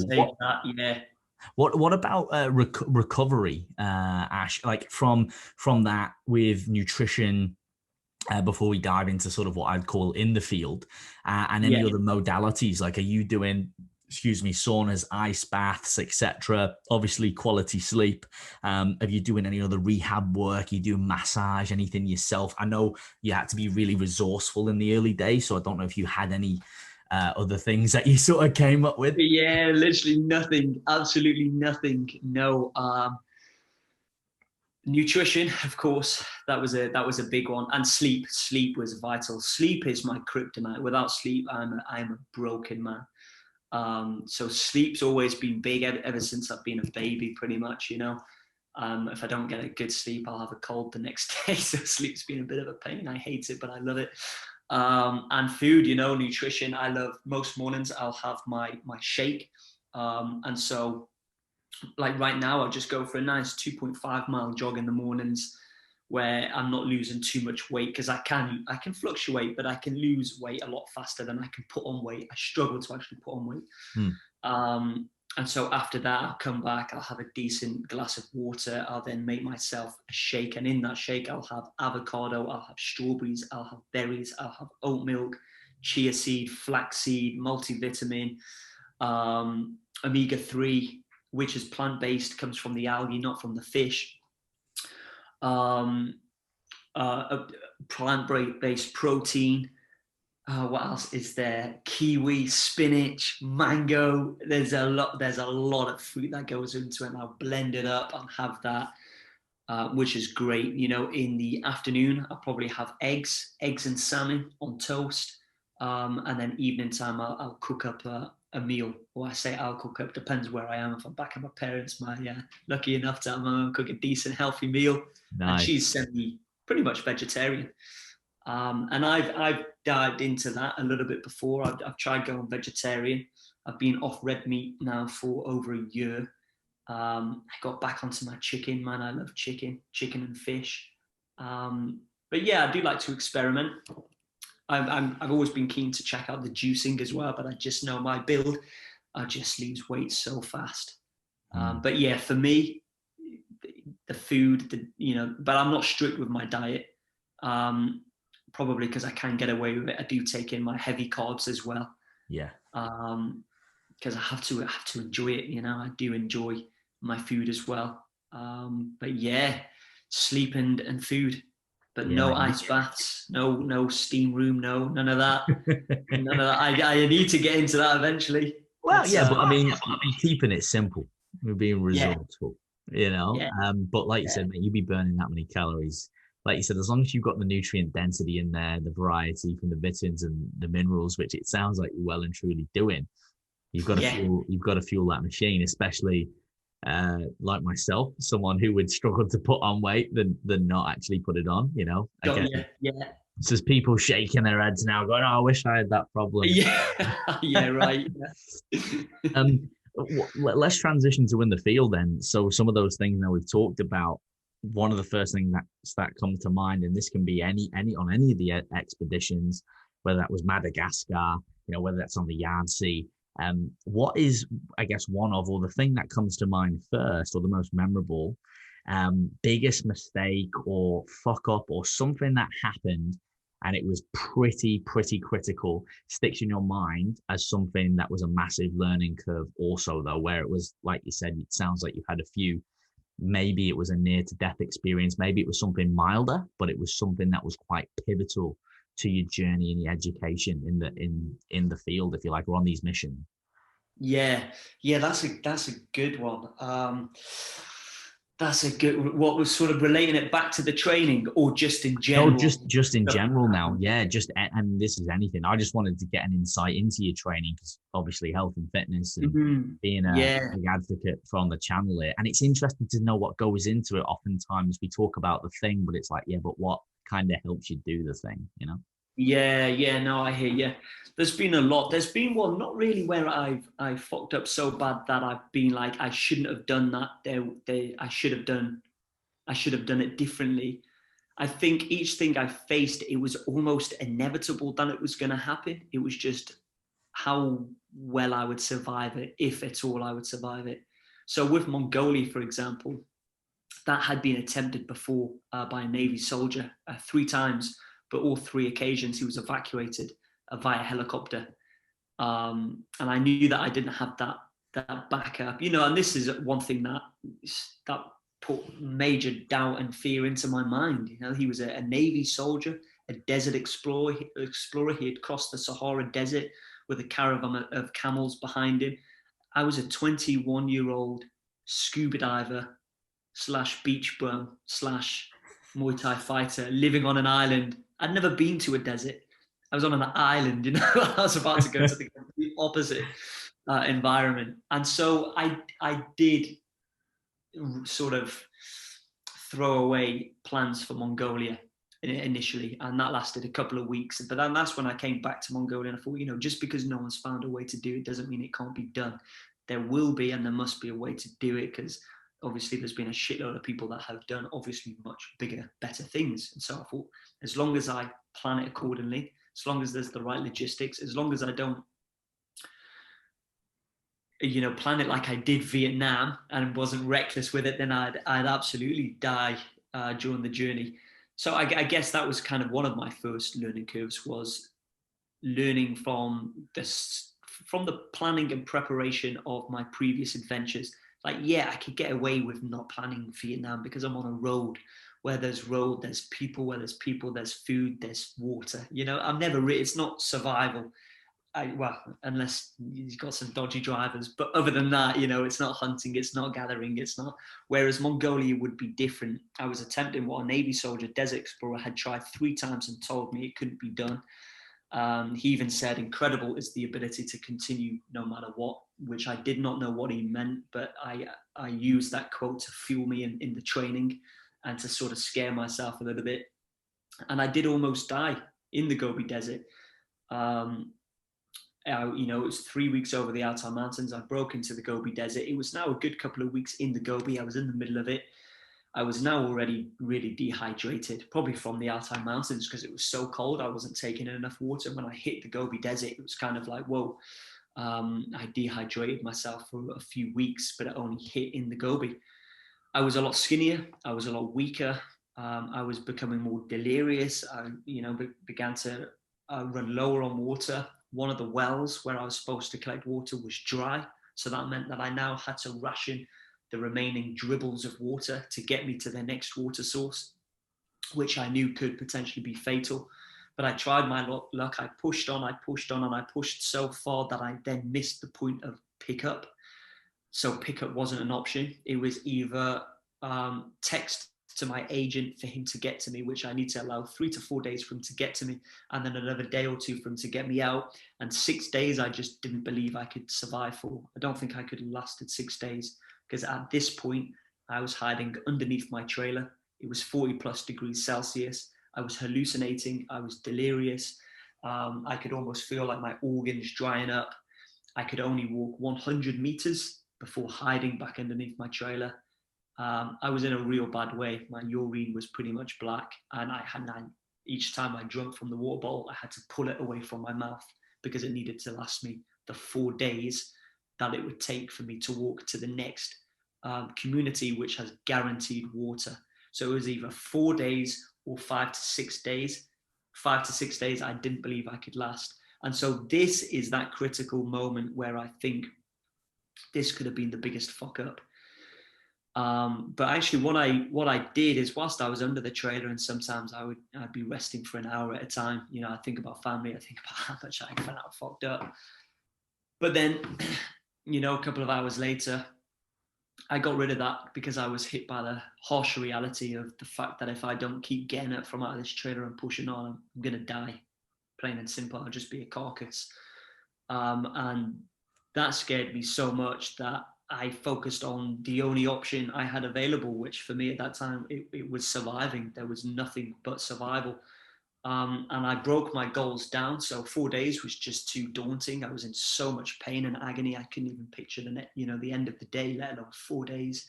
What about recovery, Ash? Like from that with nutrition, before we dive into sort of what I'd call in the field, and any other modalities, like are you doing, saunas, ice baths, etc.? Obviously quality sleep. Have you doing any other rehab work? You do massage, anything yourself? I know you had to be really resourceful in the early days, so I don't know if you had any other things that you sort of came up with. Yeah, literally nothing, absolutely nothing. No. Nutrition, of course, that was a big one, and sleep was vital. Sleep is my kryptonite. Without sleep, I'm a broken man. So sleep's always been big ever since I've been a baby, pretty much. If I don't get a good sleep, I'll have a cold the next day. So sleep's been a bit of a pain. I hate it, but I love it. And food, nutrition. I love, most mornings I'll have my shake, and so. Like right now, I'll just go for a nice 2.5 mile jog in the mornings where I'm not losing too much weight, because I can fluctuate, but I can lose weight a lot faster than I can put on weight. I struggle to actually put on weight. And so after that, I'll come back, I'll have a decent glass of water. I'll then make myself a shake. And in that shake, I'll have avocado, I'll have strawberries, I'll have berries, I'll have oat milk, chia seed, flaxseed, multivitamin, omega-3, which is plant-based, comes from the algae, not from the fish. Plant-based protein. What else is there? Kiwi, spinach, mango. There's a lot of fruit that goes into it, and I'll blend it up and have that, which is great. In the afternoon, I'll probably have eggs and salmon on toast. And then evening time, I'll cook up a meal. Or I say I'll cook up, depends where I am. If I'm back at my parents', lucky enough to have my mum cook a decent, healthy meal. Nice. And she's semi pretty much vegetarian. And I've dived into that a little bit before. I've tried going vegetarian. I've been off red meat now for over a year. I got back onto my chicken, man. I love chicken and fish. But yeah, I do like to experiment. I've always been keen to check out the juicing as well, but I just know my build, I just lose weight so fast. But yeah, for me, the food, but I'm not strict with my diet. Probably because I can get away with it. I do take in my heavy carbs as well. Yeah. Because I have to enjoy it. I do enjoy my food as well. But yeah, sleep and food. But no ice baths, no steam room, none of that. None of that. I need to get into that eventually. Well, but I mean, keeping it simple. We're being resourceful, Yeah. But like you said, mate, you'd be burning that many calories. Like you said, as long as you've got the nutrient density in there, the variety from the vitamins and the minerals, which it sounds like you're well and truly doing, you've got to fuel that machine, especially like myself, someone who would struggle to put on weight than not actually put it on, So there's people shaking their heads now going, I wish I had that problem. Yeah, right. let's transition to in the field then. So some of those things now we've talked about. One of the first things that comes to mind, and this can be any on any of the expeditions, whether that was Madagascar, whether that's on the Yangtze. What is, I guess, one of, or the thing that comes to mind first, or the most memorable, biggest mistake or fuck up or something that happened and it was pretty critical, sticks in your mind as something that was a massive learning curve also, though, where it was, like you said, it sounds like you've had a few. Maybe it was a near to death experience, maybe it was something milder, but it was something that was quite pivotal to your journey and your education in the field, if you like, or on these missions. Yeah, that's a good one. That's a good. What was sort of relating it back to the training, or just in No, general? just in general now. Yeah, just, and this is anything. I just wanted to get an insight into your training, because obviously health and fitness and Mhm. being a Yeah, big advocate from the channel here. And it's interesting to know what goes into it. Oftentimes we talk about the thing, but it's like, yeah, but what kind of helps you do the thing? yeah. No, I hear you. There's been a lot. There's been one, not really where I fucked up so bad that I've been like I shouldn't have done that. I should have done it differently. I think each thing I faced, it was almost inevitable that it was going to happen. It was just how well I would survive it, if at all I would survive it. So with Mongolia, for example, that had been attempted before by a Navy soldier 3 times, but all 3 occasions he was evacuated via helicopter. And I knew that I didn't have that backup, and this is one thing that put major doubt and fear into my mind. He was a Navy soldier, a desert explorer. He had crossed the Sahara Desert with a caravan of camels behind him. I was a 21-year-old scuba diver slash beach bum slash Muay Thai fighter living on an island. I'd never been to a desert. I was on an island, I was about to go to the complete opposite environment. And so I did sort of throw away plans for Mongolia initially, and that lasted a couple of weeks. But then that's when I came back to Mongolia, and I thought, just because no one's found a way to do it doesn't mean it can't be done. There will be, and there must be a way to do it, because obviously there's been a shitload of people that have done obviously much bigger, better things. And so I thought, as long as I plan it accordingly, as long as there's the right logistics, as long as I don't plan it like I did Vietnam and wasn't reckless with it, then I'd absolutely die during the journey. So I guess that was kind of one of my first learning curves, was learning from the planning and preparation of my previous adventures. Like, yeah, I could get away with not planning Vietnam because I'm on a road. Where there's road, there's people. Where there's people, there's food, there's water. I'm never. It's not survival. Well, unless you've got some dodgy drivers, but other than that, it's not hunting, it's not gathering, it's not. Whereas Mongolia would be different. I was attempting what a Navy soldier, desert explorer, had tried 3 times and told me it couldn't be done. He even said, incredible is the ability to continue no matter what, which I did not know what he meant, but I used that quote to fuel me in the training and to sort of scare myself a little bit. And I did almost die in the Gobi Desert. It was 3 weeks over the Altai Mountains. I broke into the Gobi Desert. It was now a good couple of weeks in the Gobi. I was in the middle of it. I was now already really dehydrated, probably from the Altai Mountains, because it was so cold. I wasn't taking in enough water. When I hit the Gobi Desert, it was kind of like, whoa. I dehydrated myself for a few weeks, but it only hit in the Gobi. I was a lot skinnier. I was a lot weaker. I was becoming more delirious. I, began to run lower on water. One of the wells where I was supposed to collect water was dry. So that meant that I now had to ration the remaining dribbles of water to get me to the next water source, which I knew could potentially be fatal. But I tried my luck. I pushed on, and I pushed so far that I then missed the point of pickup. So pickup wasn't an option. It was either text to my agent for him to get to me, which I need to allow 3 to 4 days for him to get to me, and then another day or two for him to get me out. And 6 days, I just didn't believe I could survive for. I don't think I could have lasted 6 days, because at this point, I was hiding underneath my trailer. It was 40 plus degrees Celsius. I was hallucinating. I was delirious. I could almost feel like my organs drying up. I could only walk 100 meters before hiding back underneath my trailer. I was in a real bad way. My urine was pretty much black, and each time I drank from the water bottle, I had to pull it away from my mouth because it needed to last me the 4 days that it would take for me to walk to the next community which has guaranteed water. So it was either 4 days or 5 to 6 days. 5 to 6 days I didn't believe I could last. And so this is that critical moment where I think this could have been the biggest fuck up. But actually what I did is, whilst I was under the trailer, and sometimes I'd be resting for an hour at a time, you know, I think about family, I think about how much I felt fucked up. But then, you know, a couple of hours later, I got rid of that because I was hit by the harsh reality of the fact that if I don't keep getting up from out of this trailer and pushing on, I'm going to die. Plain and simple, I'll just be a carcass. And that scared me so much that I focused on the only option I had available, which for me at that time, it was surviving. There was nothing but survival. And I broke my goals down. So 4 days was just too daunting. I was in so much pain and agony. I couldn't even picture the end of the day, let alone 4 days.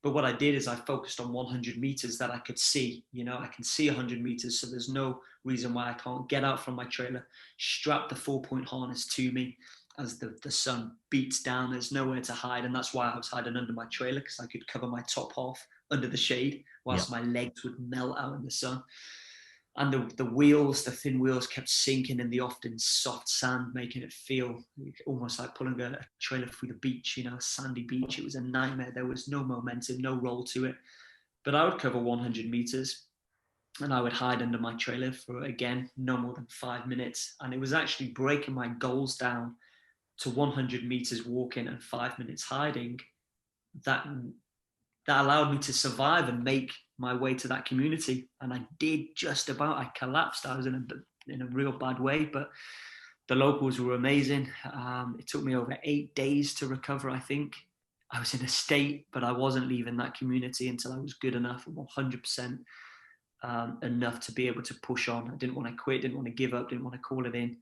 But what I did is I focused on 100 meters that I could see. You know, I can see 100 meters. So there's no reason why I can't get out from my trailer, strap the 4-point harness to me as the sun beats down. There's nowhere to hide. And that's why I was hiding under my trailer, because I could cover my top half under the shade whilst my legs would melt out in the sun. And the thin wheels kept sinking in the often soft sand, making it feel almost like pulling a trailer through the beach, you know, sandy beach. It was a nightmare. There was no momentum, no roll to it. But I would cover 100 meters and I would hide under my trailer for, again, no more than 5 minutes. And it was actually breaking my goals down to 100 meters walking and 5 minutes hiding that allowed me to survive and make my way to that community. And I did just about. I collapsed. I was in a real bad way, but the locals were amazing. It took me over 8 days to recover, I think. I was in a state, but I wasn't leaving that community until I was good enough, 100% enough to be able to push on. I didn't want to quit, didn't want to give up, didn't want to call it in.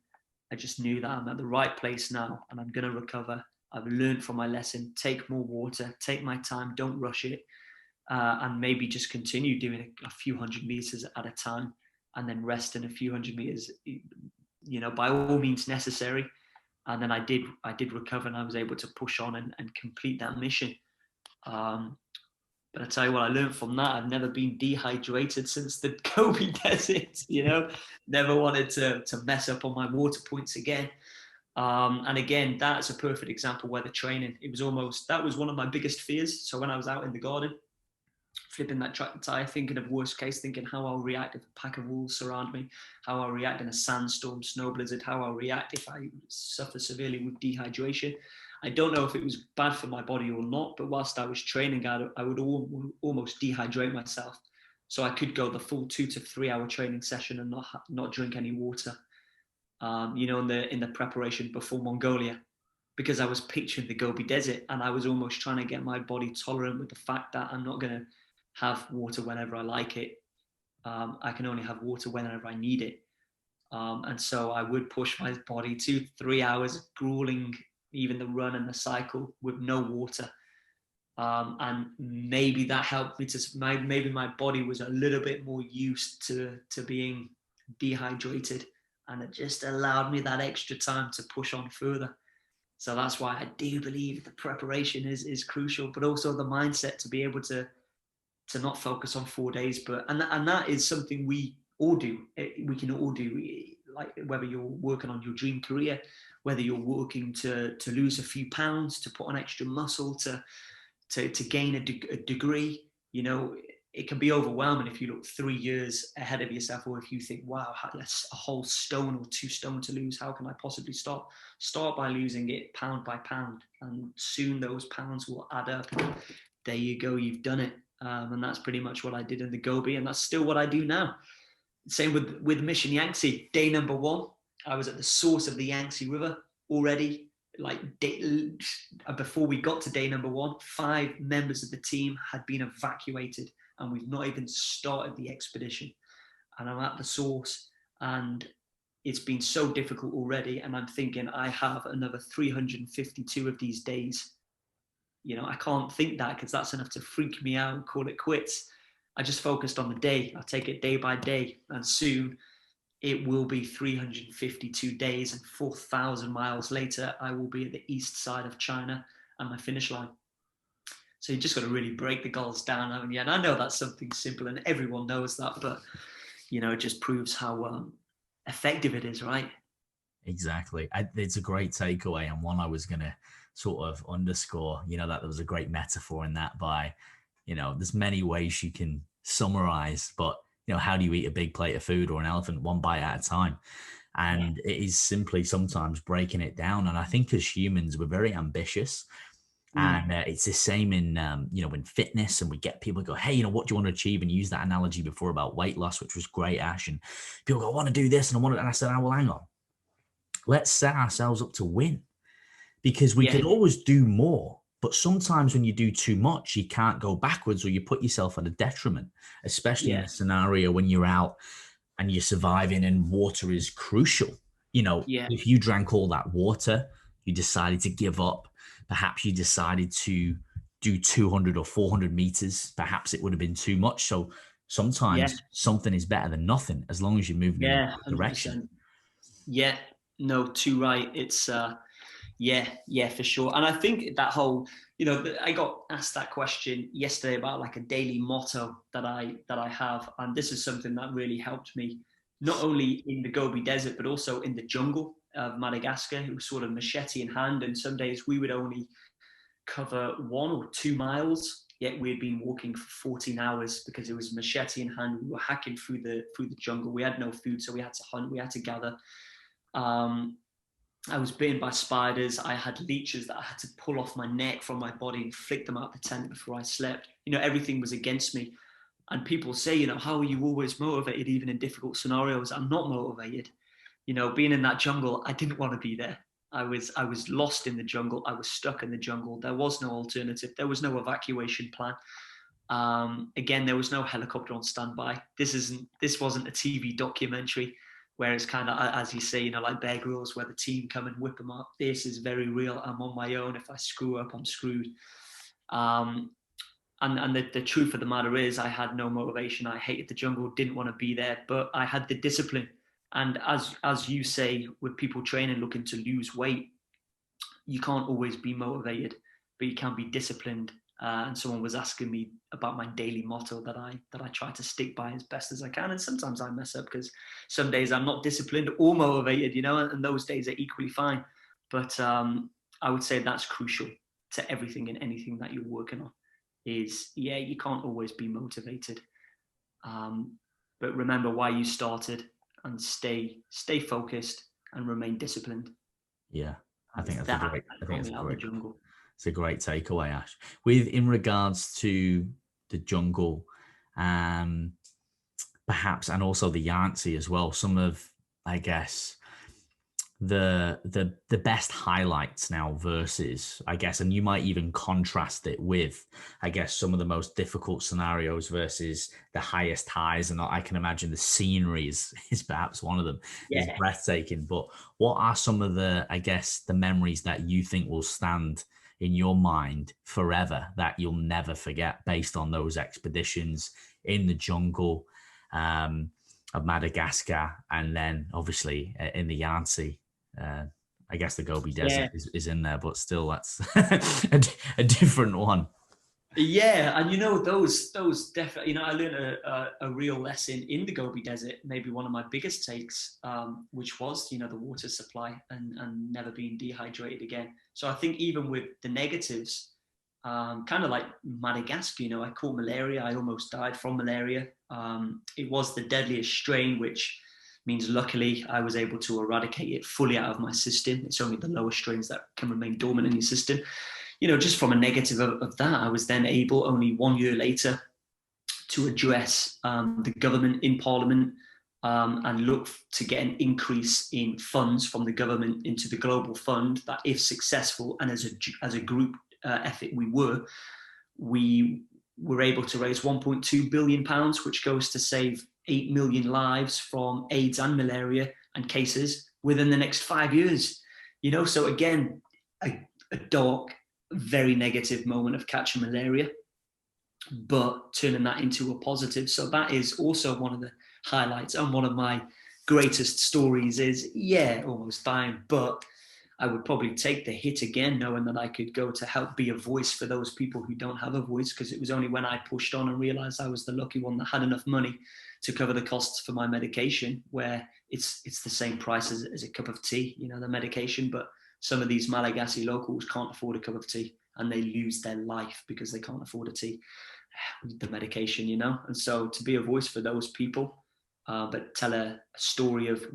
I just knew that I'm at the right place now and I'm going to recover. I've learned from my lesson. Take more water, take my time, don't rush it, and maybe just continue doing a few hundred meters at a time and then rest in a few hundred meters, you know, by all means necessary. And then I did recover and I was able to push on and complete that mission. But I tell you what, I learned from that. I've never been dehydrated since the Gobi Desert, you know, never wanted to mess up on my water points again. And again, that's a perfect example where the training, that was one of my biggest fears. So when I was out in the garden, flipping that tire, thinking of worst case, thinking how I'll react if a pack of wolves surround me, how I'll react in a sandstorm, snow blizzard, how I'll react if I suffer severely with dehydration. I don't know if it was bad for my body or not, but whilst I was training, I would almost dehydrate myself. So I could go the full 2 to 3 hour training session and not drink any water. You know, in the preparation before Mongolia, because I was picturing the Gobi Desert and I was almost trying to get my body tolerant with the fact that I'm not going to have water whenever I like it. I can only have water whenever I need it. And so I would push my body 2-3 hours, grueling, even the run and the cycle with no water. And maybe that helped me maybe my body was a little bit more used to being dehydrated. And it just allowed me that extra time to push on further. So that's why I do believe the preparation is crucial, but also the mindset to be able to not focus on 4 days. And that is something we all do. We can all do, like whether you're working on your dream career, whether you're working to lose a few pounds, to put on extra muscle, to gain a degree. You know, it can be overwhelming if you look 3 years ahead of yourself, or if you think, wow, that's a whole stone or 2 stone to lose. How can I possibly start? Start by losing it pound by pound, and soon those pounds will add up. There you go, you've done it. And that's pretty much what I did in the Gobi, and that's still what I do now. Same with Mission Yangtze. Day number 1, I was at the source of the Yangtze River already. Before we got to day number 1, 5 members of the team had been evacuated, and we've not even started the expedition. And I'm at the source, and it's been so difficult already. And I'm thinking I have another 352 of these days. You know, I can't think that because that's enough to freak me out and call it quits. I just focused on the day. I take it day by day. And soon it will be 352 days and 4,000 miles later, I will be at the east side of China and my finish line. So you just got to really break the goals down, haven't you? And I know that's something simple and everyone knows that, but, you know, it just proves how effective it is, right? Exactly. It's a great takeaway, and one I was going to sort of underscore, you know, that there was a great metaphor in that by, you know, there's many ways you can summarize, but, you know, how do you eat a big plate of food or an elephant one bite at a time? And it is simply sometimes breaking it down. And I think as humans, we're very ambitious. And it's the same in, you know, in fitness, and we get people go, hey, you know, what do you want to achieve? And use that analogy before about weight loss, which was great, Ash. And people go, I want to do this and I want to, and I said, oh, well, hang on. Let's set ourselves up to win, because we could always do more. But sometimes when you do too much, you can't go backwards, or you put yourself at a detriment, especially in a scenario when you're out and you're surviving and water is crucial. You know, if you drank all that water, you decided to give up, perhaps you decided to do 200 or 400 meters, perhaps it would have been too much. So sometimes something is better than nothing, as long as you're moving in the right 100%. direction. Yeah, no, too right. It's for sure. And I think that whole, you know, I got asked that question yesterday about like a daily motto that I have, and this is something that really helped me, not only in the Gobi Desert but also in the jungle of Madagascar. It was sort of machete in hand, and some days we would only cover 1 or 2 miles. Yet we had been walking for 14 hours because it was machete in hand. We were hacking through the jungle. We had no food, so we had to hunt. We had to gather. I was bitten by spiders. I had leeches that I had to pull off my neck from my body and flick them out the tent before I slept. You know, everything was against me. And people say, you know, how are you always motivated even in difficult scenarios? I'm not motivated. You know, being in that jungle, I didn't want to be there. I was lost in the jungle. I was stuck in the jungle. There was no alternative. There was no evacuation plan. Again, there was no helicopter on standby. This wasn't a TV documentary where it's kind of, as you say, you know, like Bear Grylls, where the team come and whip them up. This is very real. I'm on my own. If I screw up, I'm screwed. And the truth of the matter is, I had no motivation. I hated the jungle, didn't want to be there, but I had the discipline. And as you say, with people training looking to lose weight, you can't always be motivated, but you can be disciplined. And someone was asking me about my daily motto that I try to stick by as best as I can. And sometimes I mess up because some days I'm not disciplined or motivated, you know, and those days are equally fine. But I would say that's crucial to everything and anything that you're working on. Is you can't always be motivated, but remember why you started and stay focused and remain disciplined. Yeah, I think that's a great takeaway, Ash. In regards to the jungle, perhaps, and also the Yangtze as well, some of, I guess, the best highlights now versus, I guess, and you might even contrast it with, I guess, some of the most difficult scenarios versus the highest highs. And I can imagine the scenery is perhaps one of them. Is breathtaking. But what are some of the, I guess, the memories that you think will stand in your mind forever that you'll never forget based on those expeditions in the jungle of Madagascar, and then obviously in the Yangtze? I guess the Gobi Desert is in there, but still, that's a different one. Yeah, and you know, those definitely, you know, I learned a real lesson in the Gobi Desert, maybe one of my biggest takes, which was, you know, the water supply and never being dehydrated again. So I think even with the negatives, kind of like Madagascar, you know, I caught malaria. I almost died from malaria. It was the deadliest strain, which means luckily I was able to eradicate it fully out of my system. It's only the lower strains that can remain dormant in your system. You know, just from a negative of that, I was then able, only 1 year later, to address the government in Parliament and look to get an increase in funds from the government into the global fund that, if successful, and as a group effort we were able to raise £1.2 billion, which goes to save 8 million lives from AIDS and malaria and cases within the next 5 years. So again, a dark, very negative moment of catching malaria, but turning that into a positive. So that is also one of the highlights, and one of my greatest stories is, almost dying, but I would probably take the hit again, knowing that I could go to help be a voice for those people who don't have a voice, because it was only when I pushed on and realized I was the lucky one that had enough money to cover the costs for my medication, where it's the same price as a cup of tea, the medication. But some of these Malagasy locals can't afford a cup of tea, and they lose their life because they can't afford a tea, the medication, And so to be a voice for those people, but tell a story of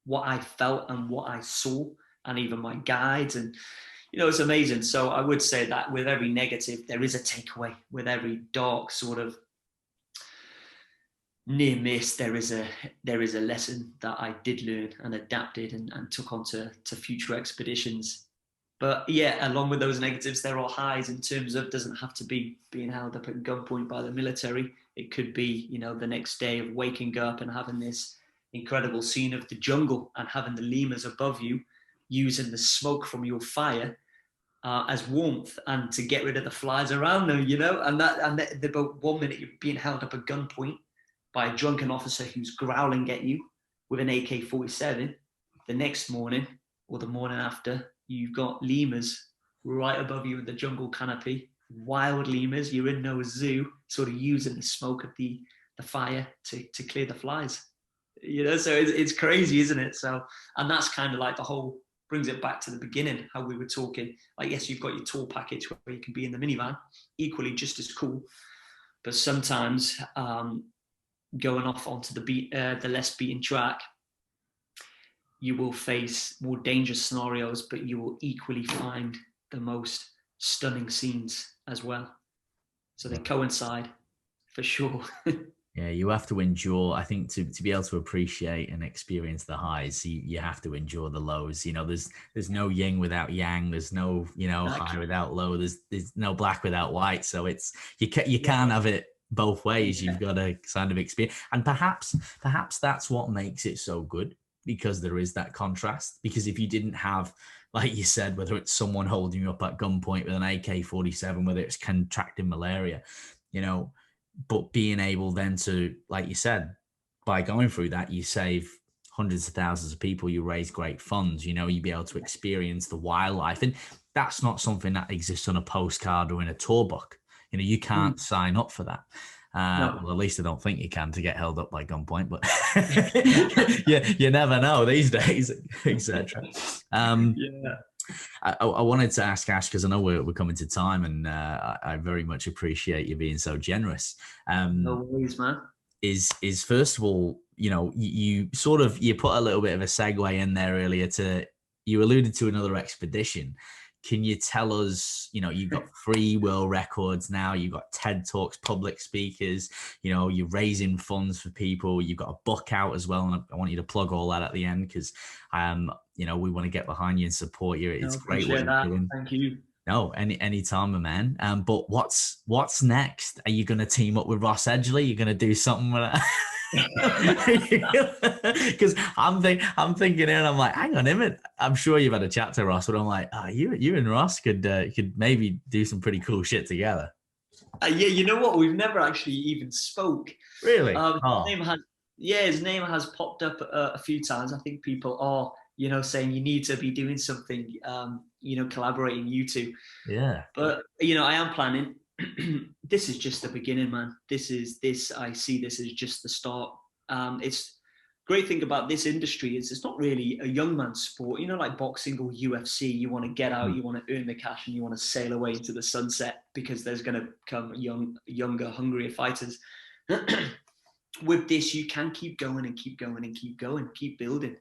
what I felt and what I saw, and even my guides, and it's amazing. So I would say that with every negative, there is a takeaway. With every dark sort of near miss, there is a lesson that I did learn and adapted and took on to future expeditions. But yeah, along with those negatives, there are highs in terms of, doesn't have to be being held up at gunpoint by the military. It could be, the next day of waking up and having this incredible scene of the jungle and having the lemurs above you, using the smoke from your fire as warmth and to get rid of the flies around them, and the about 1 minute you're being held up at gunpoint by a drunken officer who's growling at you with an AK-47. The next morning or the morning after, you've got lemurs right above you in the jungle canopy, wild lemurs. You're in no zoo, sort of using the smoke of the fire to clear the flies. So it's crazy, isn't it? So, and that's kind of like the whole, brings it back to the beginning, how we were talking. Like, yes, you've got your tour package where you can be in the minivan, equally just as cool. But sometimes going off onto the less beaten track, you will face more dangerous scenarios, but you will equally find the most stunning scenes as well. So they coincide for sure. Yeah, you have to endure. I think to be able to appreciate and experience the highs, you have to endure the lows. There's no yin without yang. There's no high without low. There's no black without white. So it's you can't have it both ways. You've got to kind of experience, and perhaps that's what makes it so good, because there is that contrast. Because if you didn't have, like you said, whether it's someone holding you up at gunpoint with an AK-47, whether it's contracting malaria, but being able then to, like you said, by going through that, you save hundreds of thousands of people, you raise great funds, you'd be able to experience the wildlife. And that's not something that exists on a postcard or in a tour book. You can't sign up for that. No. Well, at least I don't think you can, to get held up by gunpoint, but you never know these days, etc. Yeah. I wanted to ask Ash, because I know we're coming to time, and I very much appreciate you being so generous. No worries, man. Is first of all, you put a little bit of a segue in there earlier you alluded to another expedition. Can you tell us, you've got 3 world records now, you've got TED Talks, public speakers, you're raising funds for people, you've got a book out as well. And I want you to plug all that at the end, because, we want to get behind you and support you. It's great what you're doing. Thank you. No, any time, my man. But what's next? Are you going to team up with Ross Edgley? You're going to do something with that? Because I'm thinking here, and I'm like, hang on, I'm sure you've had a chat to Ross, but I'm like, you and Ross could maybe do some pretty cool shit together. Yeah, you know what? We've never actually even spoke. Really? His name has popped up a few times. I think people are, saying you need to be doing something, collaborating, you two. Yeah. But I am planning. This is just the beginning, man. I see this as just the start. It's great thing about this industry is it's not really a young man's sport. Like boxing or UFC, you want to get out, you want to earn the cash, and you want to sail away into the sunset, because there's going to come younger, hungrier fighters. With this, you can keep going and keep going and keep going, keep building.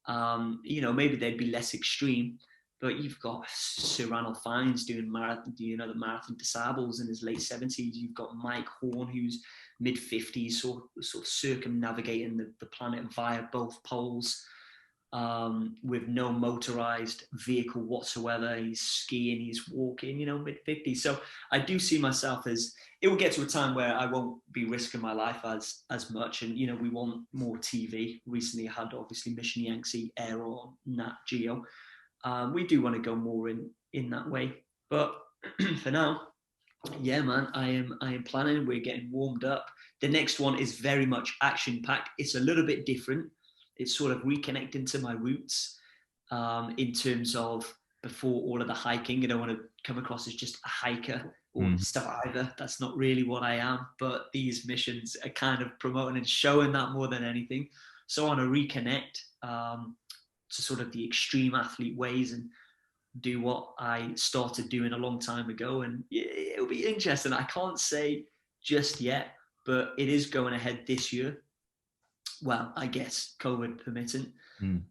Maybe they'd be less extreme, but you've got Sir Ranulph Fiennes doing marathon, the marathon disables in his late 70s. You've got Mike Horn, who's mid 50s, sort of circumnavigating the planet via both poles. with no motorized vehicle whatsoever. He's skiing, he's walking, mid-50s. So I do see myself as, it will get to a time where I won't be risking my life as much. And, we want more TV. Recently I had obviously Mission Yangtze Air on Nat Geo. We do want to go more in that way. But for now, yeah, man, I am planning. We're getting warmed up. The next one is very much action-packed. It's a little bit different. It's sort of reconnecting to my roots in terms of before all of the hiking. I don't want to come across as just a hiker or survivor. That's not really what I am. But these missions are kind of promoting and showing that more than anything. So I want to reconnect to sort of the extreme athlete ways and do what I started doing a long time ago. And it'll be interesting. I can't say just yet, but it is going ahead this year. Well, I guess COVID permitting.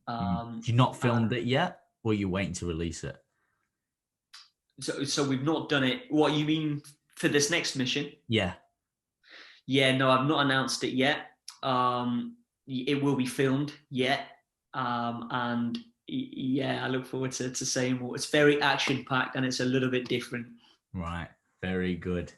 Have you not filmed it yet, or are you waiting to release it? So we've not done it. What you mean for this next mission? Yeah. Yeah, no, I've not announced it yet. It will be filmed yet. And yeah, I look forward to saying more. It's very action-packed and it's a little bit different. Right. Very good.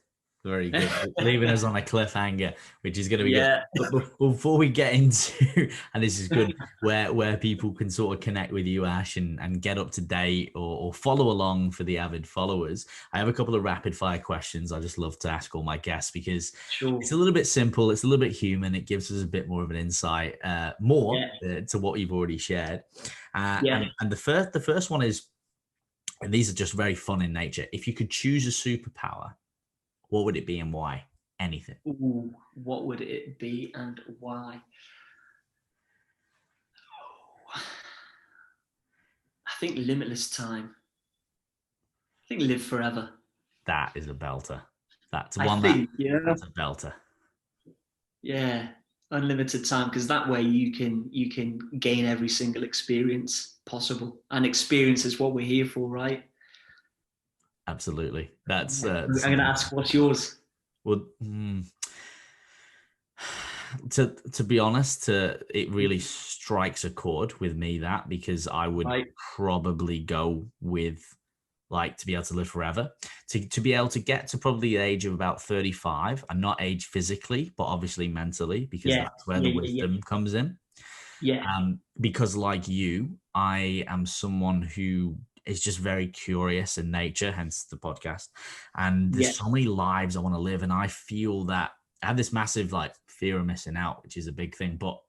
Very good. Leaving us on a cliffhanger, which is going to be good. But before we get into, and this is good, where people can sort of connect with you, Ash, and get up to date or follow along for the avid followers, I have a couple of rapid fire questions I just love to ask all my guests because it's a little bit simple, it's a little bit human, it gives us a bit more of an insight, to what you've already shared. And the first one is, and these are just very fun in nature. If you could choose a superpower, what would it be and why? Anything. Ooh, what would it be and why? I think limitless time. I think live forever. That is a belter. That's a belter. Yeah, unlimited time, because that way you can gain every single experience possible, and experience is what we're here for, right? Absolutely. That's. I'm going to ask, what's yours? Well, to be honest, it really strikes a chord with me, that, because I would probably go with, like, to be able to live forever, to be able to get to probably the age of about 35 and not age physically, but obviously mentally, because that's where the wisdom comes in. Yeah. Because like you, I am someone who is just very curious in nature, hence the podcast. And there's so many lives I want to live. And I feel that I have this massive fear of missing out, which is a big thing. But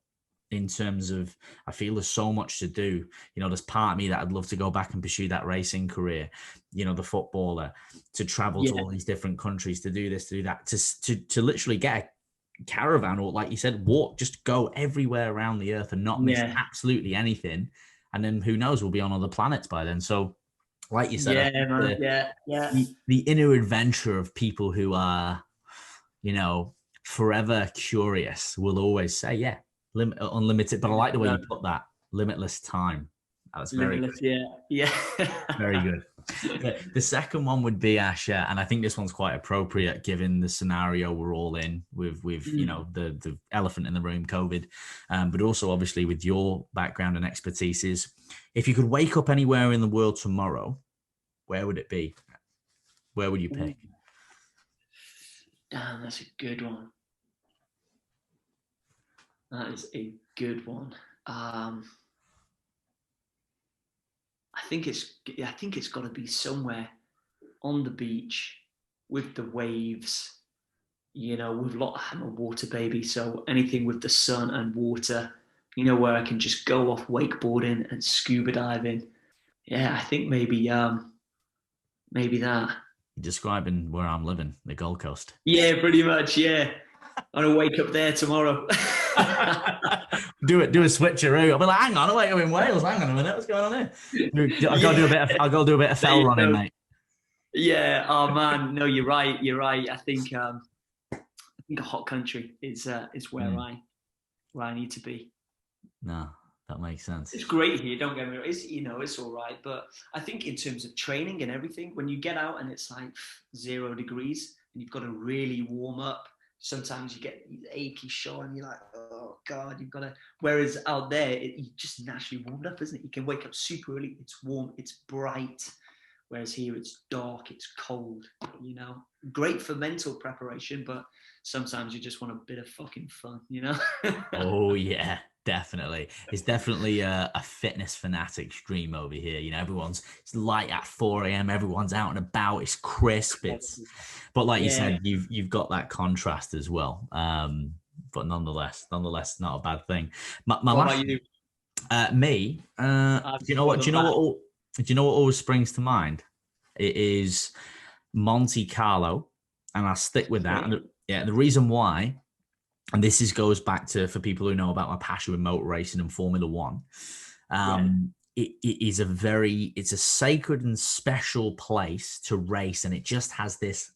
in terms of, I feel there's so much to do. There's part of me that I'd love to go back and pursue that racing career, the footballer, to travel to all these different countries, to do this, to do that, to literally get a caravan, or like you said, walk, just go everywhere around the earth and not miss absolutely anything. And then who knows, we'll be on other planets by then. So like you said, the inner adventure of people who are, forever curious will always say, unlimited. But I like the way you put that, limitless time. That's very limitless, good. Yeah. Very good. The second one would be, Ash, and I think this one's quite appropriate given the scenario we're all in with the elephant in the room, COVID, but also obviously with your background and expertise, is if you could wake up anywhere in the world tomorrow, where would it be? Where would you pick? Damn, that's a good one. That is a good one. I think it's got to be somewhere on the beach with the waves, with I'm a water baby, so anything with the sun and water, where I can just go off wakeboarding and scuba diving. Yeah, I think maybe that. You're describing where I'm living, the Gold Coast. Yeah, pretty much. Yeah, I'm gonna wake up there tomorrow. do a switcheroo. I'll be like, hang on, wait, I'm in Wales. Hang on a minute, what's going on here? I'll go do a bit of fell running, mate. Yeah. Oh man, no, you're right. I think a hot country is where I need to be. No, that makes sense. It's great here. Don't get me wrong. It's all right, but I think in terms of training and everything, when you get out and it's like 0 degrees and you've got to really warm up, sometimes you get these achy shoulder and you're like, oh God, you've got to. Whereas out there, you just naturally warmed up, isn't it? You can wake up super early, it's warm, it's bright. Whereas here it's dark, it's cold, you know. Great for mental preparation, but sometimes you just want a bit of fucking fun, you know? Oh yeah, definitely. It's definitely a fitness fanatic's dream over here. You know, it's light at 4 a.m. Everyone's out and about. It's crisp. But like you Yeah. said, you've got that contrast as well. But nonetheless, not a bad thing. My What last, about you? me. Do you know what? Do you know what? Do you know what always springs to mind? It is Monte Carlo, and I'll stick with that. And the reason why. And goes back to, for people who know about my passion with motor racing and Formula One. It is it's a sacred and special place to race, and it just has this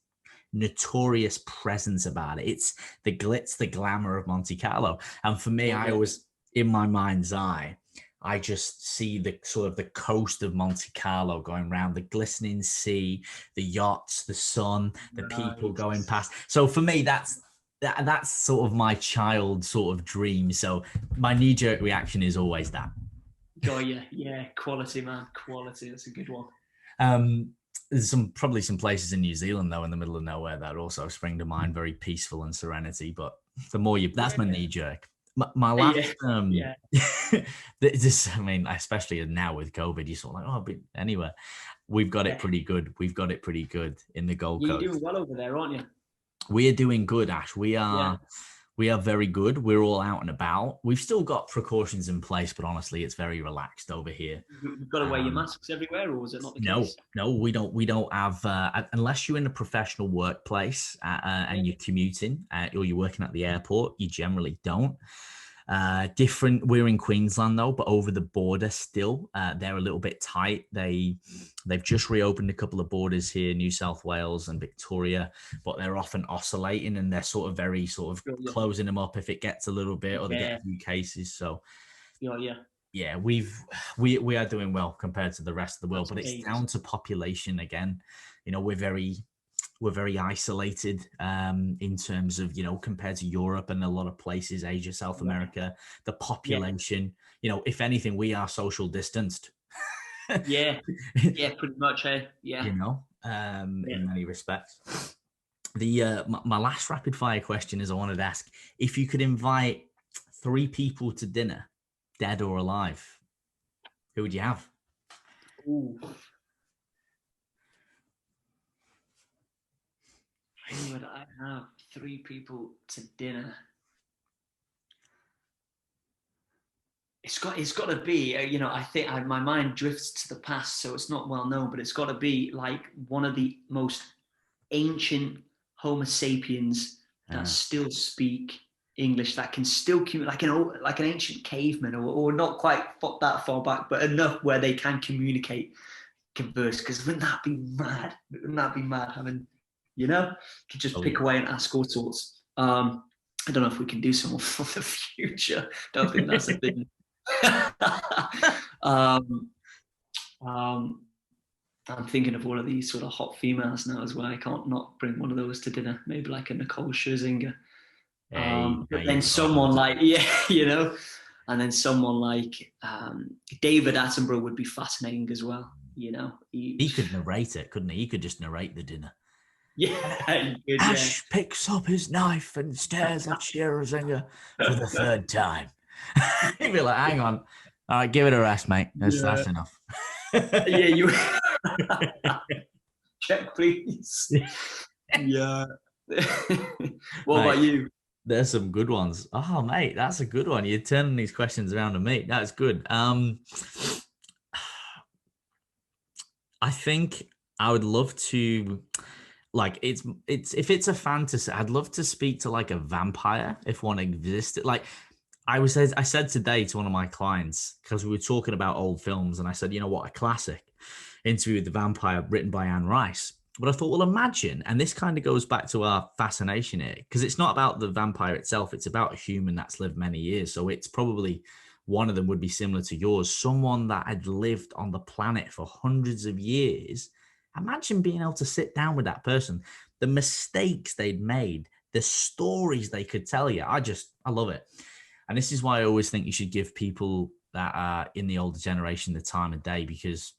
notorious presence about it. It's the glitz, the glamour of Monte Carlo. And for me, I always, in my mind's eye, I just see the sort of the coast of Monte Carlo going around, the glistening sea, the yachts, the sun, the people going past. So for me, that's sort of my child sort of dream. So my knee-jerk reaction is always that. Got you. Yeah, quality, man. Quality. That's a good one. There's probably some places in New Zealand, though, in the middle of nowhere that also spring to mind, very peaceful and serenity. But the more that's my knee-jerk. My last, I mean, especially now with COVID, you're sort of like, oh, but anyway, we've got it pretty good. We've got it pretty good in the Gold Coast. You're doing well over there, aren't you? We are doing good, Ash. We are very good. We're all out and about. We've still got precautions in place, but honestly, it's very relaxed over here. You've got to wear your masks everywhere, or is it not the case? No, we don't. We don't have unless you're in a professional workplace and you're commuting or you're working at the airport. You generally don't. We're in Queensland though, but over the border still, they're a little bit tight. They've just reopened a couple of borders here, New South Wales and Victoria, but they're often oscillating and they're sort of closing them up if it gets a little bit or they get a few cases. So we are doing well compared to the rest of the world, but it's down to population again. You know, we're very isolated in terms of, you know, compared to Europe and a lot of places, Asia, South America, the population, you know, if anything, we are social distanced. pretty much. You know, in many respects. My last rapid fire question is I wanted to ask, if you could invite 3 people to dinner, dead or alive, who would you have? Ooh. Who would I have? 3 people to dinner. It's got to be, you know, I think my mind drifts to the past, so it's not well known, but it's got to be like one of the most ancient Homo sapiens that still speak English, that can still communicate, like an ancient caveman, or not quite that far back, but enough where they can converse. Because wouldn't that be mad? Having, you know, could just pick away and ask all sorts. I don't know if we can do some for the future. Don't think that's a thing. I'm thinking of all of these sort of hot females now as well. I can't not bring one of those to dinner. Maybe like a Nicole Scherzinger. But then someone like, you know, and then someone like David Attenborough would be fascinating as well. You know, he could narrate it, couldn't he? He could just narrate the dinner. Ash picks up his knife and stares at Scherzinger for the 3rd time. He'd be like, hang on. All right, give it a rest, mate. That's enough. You check, please. What about you? There's some good ones. Oh, mate, that's a good one. You're turning these questions around to me. That's good. I think I would love to, like, it's if it's a fantasy, I'd love to speak to like a vampire if one existed. Like, I said today to one of my clients, because we were talking about old films, and I said, you know what, a classic, Interview with the Vampire, written by Anne Rice. But I thought, well, imagine, and this kind of goes back to our fascination here, because it's not about the vampire itself, it's about a human that's lived many years. So it's probably, one of them would be similar to yours, someone that had lived on the planet for hundreds of years. Imagine being able to sit down with that person, the mistakes they'd made, the stories they could tell you. I love it. And this is why I always think you should give people that are in the older generation the time of day, because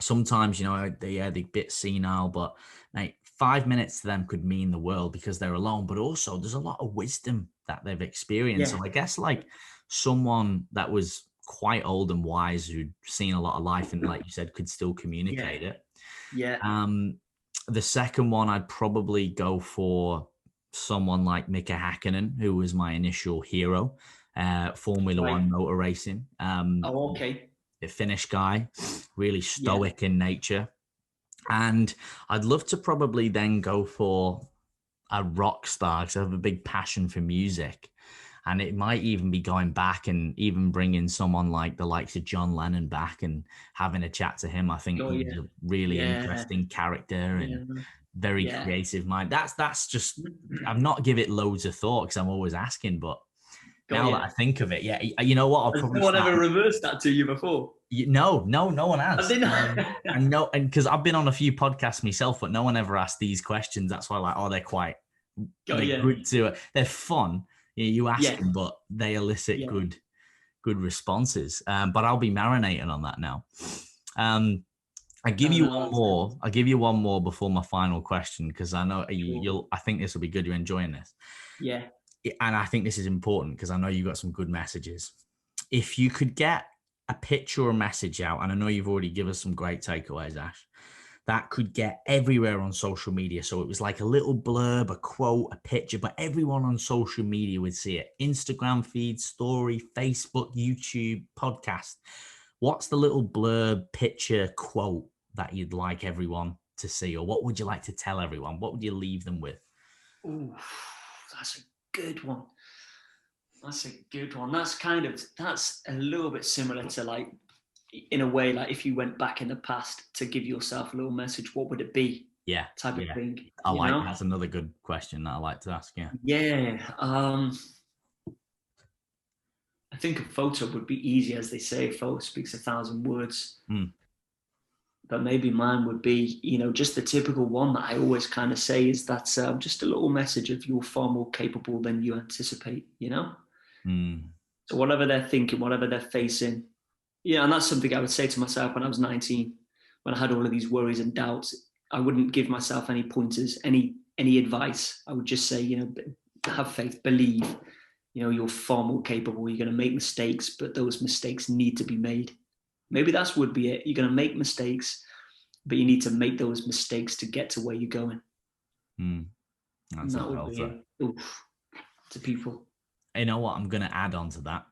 sometimes, they're a bit senile, but mate, 5 minutes to them could mean the world because they're alone. But also there's a lot of wisdom that they've experienced. Yeah. So I guess like someone that was quite old and wise, who'd seen a lot of life and, like you said, could still communicate it. Yeah. The second one, I'd probably go for someone like Mika Hakkinen, who was my initial hero, Formula Right. One motor racing. Oh, okay. A Finnish guy, really Yeah. stoic in nature. And I'd love to probably then go for a rock star, because I have a big passion for music. And it might even be going back and even bringing someone like the likes of John Lennon back and having a chat to him. I think Oh, he's yeah. a really Yeah. interesting character and Yeah. very Yeah. creative mind. That's just, I've not give it loads of thought because I'm always asking, but Got now you. that I think of it, yeah, you know what? I'll Has probably no one start. ever reversed that to you before? No one Have has. they not? And because I've been on a few podcasts myself, but no one ever asked these questions. That's why, like, they're quite Got you. good to it. They're fun. You ask Yeah. them, but they elicit Yeah. good responses. But I'll be marinating on that now. I give you one that's more. I'll give you one more before my final question, because I know Sure. you'll. I think this will be good. You're enjoying this, Yeah. and I think this is important because I know you got some good messages. If you could get a picture or a message out, and I know you've already given us some great takeaways, Ash, that could get everywhere on social media. So it was like a little blurb, a quote, a picture, but everyone on social media would see it. Instagram feed, story, Facebook, YouTube, podcast. What's the little blurb, picture, quote that you'd like everyone to see? Or what would you like to tell everyone? What would you leave them with? Oh, that's a good one. That's a good one. That's a little bit similar to, like, in a way, like if you went back in the past to give yourself a little message, what would it be? Yeah. Type of thing. That's another good question that I like to ask. Yeah. Yeah. I think a photo would be easy, as they say, a photo speaks 1,000 words. But maybe mine would be, just the typical one that I always kind of say is that just a little message of you're far more capable than you anticipate, So whatever they're thinking, whatever they're facing, and that's something I would say to myself when I was 19, when I had all of these worries and doubts. I wouldn't give myself any pointers, any advice. I would just say, have faith, believe, you're far more capable. You're going to make mistakes, but those mistakes need to be made. Maybe that would be it. You're going to make mistakes, but you need to make those mistakes to get to where you're going. That's that would be it to people. You know what I'm going to add on to that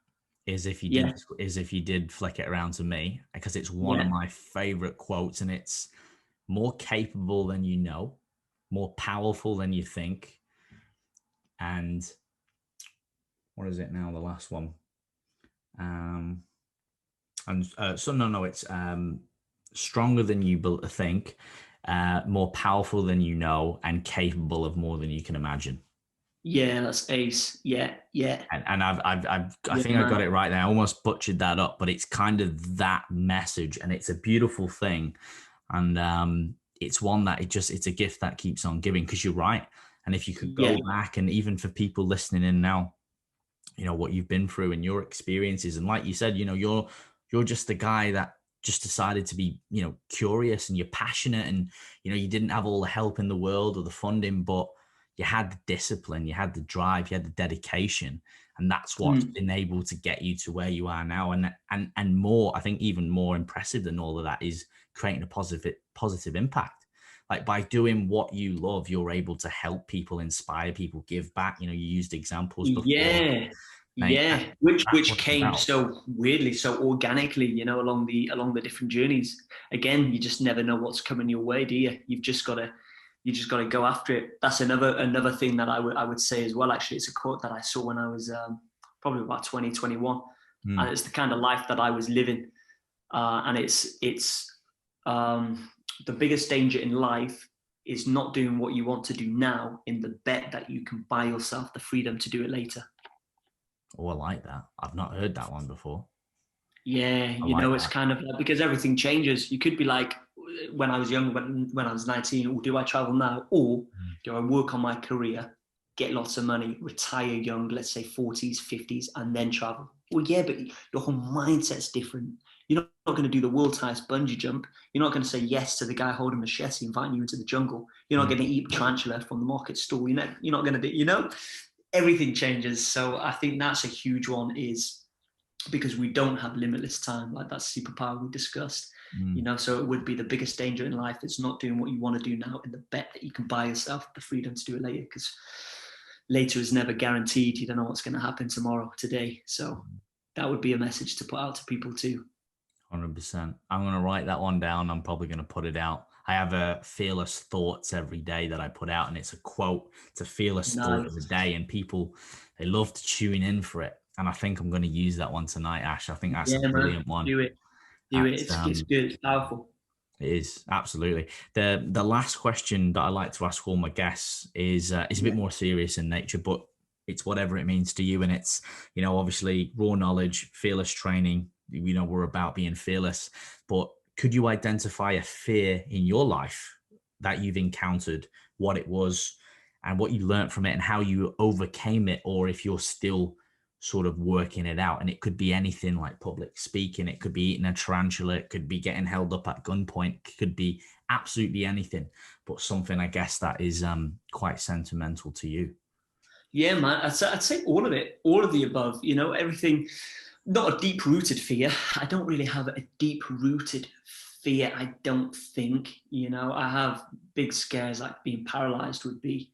is if you did flick it around to me, because it's one of my favorite quotes, and it's more capable than you know, more powerful than you think. And what is it now? The last one. It's stronger than you think, more powerful than you know, and capable of more than you can imagine. Yeah, that's ace. Yeah. And I think I got it right there. I almost butchered that up, but it's kind of that message, and it's a beautiful thing. And it's one that it's a gift that keeps on giving, because you're right. And if you could go back, and even for people listening in now, what you've been through and your experiences, and like you said, you're just the guy that just decided to be, curious, and you're passionate, and, you didn't have all the help in the world or the funding, but you had the discipline, you had the drive, you had the dedication. And that's what's been able to get you to where you are now. And more, I think even more impressive than all of that is creating a positive impact. Like, by doing what you love, you're able to help people, inspire people, give back. You used examples before. Mate, which came so weirdly, so organically, along the different journeys. Again, you just never know what's coming your way, do you? You've just got to go after it. That's another thing that I would say as well. Actually, it's a quote that I saw when I was probably about 20, 21. And it's the kind of life that I was living. And it's the biggest danger in life is not doing what you want to do now, in the bet that you can buy yourself the freedom to do it later. Oh, I like that. I've not heard that one before. Yeah, it's kind of like, because everything changes. You could be like, when I was young, when I was 19, do I travel now, or do I work on my career, get lots of money, retire young, let's say 40s, 50s, and then travel. Well, yeah, but your whole mindset's different. You're not going to do the world's highest bungee jump. You're not going to say yes to the guy holding a machete inviting you into the jungle. You're not going to eat tarantula from the market stall. You're not going to do, everything changes. So I think that's a huge one, is because we don't have limitless time, like that superpower we discussed. So it would be the biggest danger in life. It's not doing what you want to do now in the bet that you can buy yourself the freedom to do it later, because later is never guaranteed. You don't know what's going to happen tomorrow, today. So that would be a message to put out to people too. 100%. I'm going to write that one down. I'm probably going to put it out. I have a fearless thoughts every day that I put out, and it's a quote. It's a fearless thought of the day, and people, they love to tune in for it. And I think I'm going to use that one tonight, Ash. I think that's a brilliant one. Do it. It's good. It's powerful. It is, absolutely. The last question that I like to ask all my guests is a bit more serious in nature, but it's whatever it means to you. And it's, obviously raw knowledge, fearless training. We're about being fearless, but could you identify a fear in your life that you've encountered, what it was and what you learned from it and how you overcame it, or if you're still sort of working it out? And it could be anything, like public speaking. It could be eating a tarantula. It could be getting held up at gunpoint. It could be absolutely anything, but something, I guess, that is quite sentimental to you. Yeah, man. I'd say all of it, all of the above, everything. Not a deep-rooted fear. I don't really have a deep-rooted fear, I don't think. I have big scares, like being paralyzed would be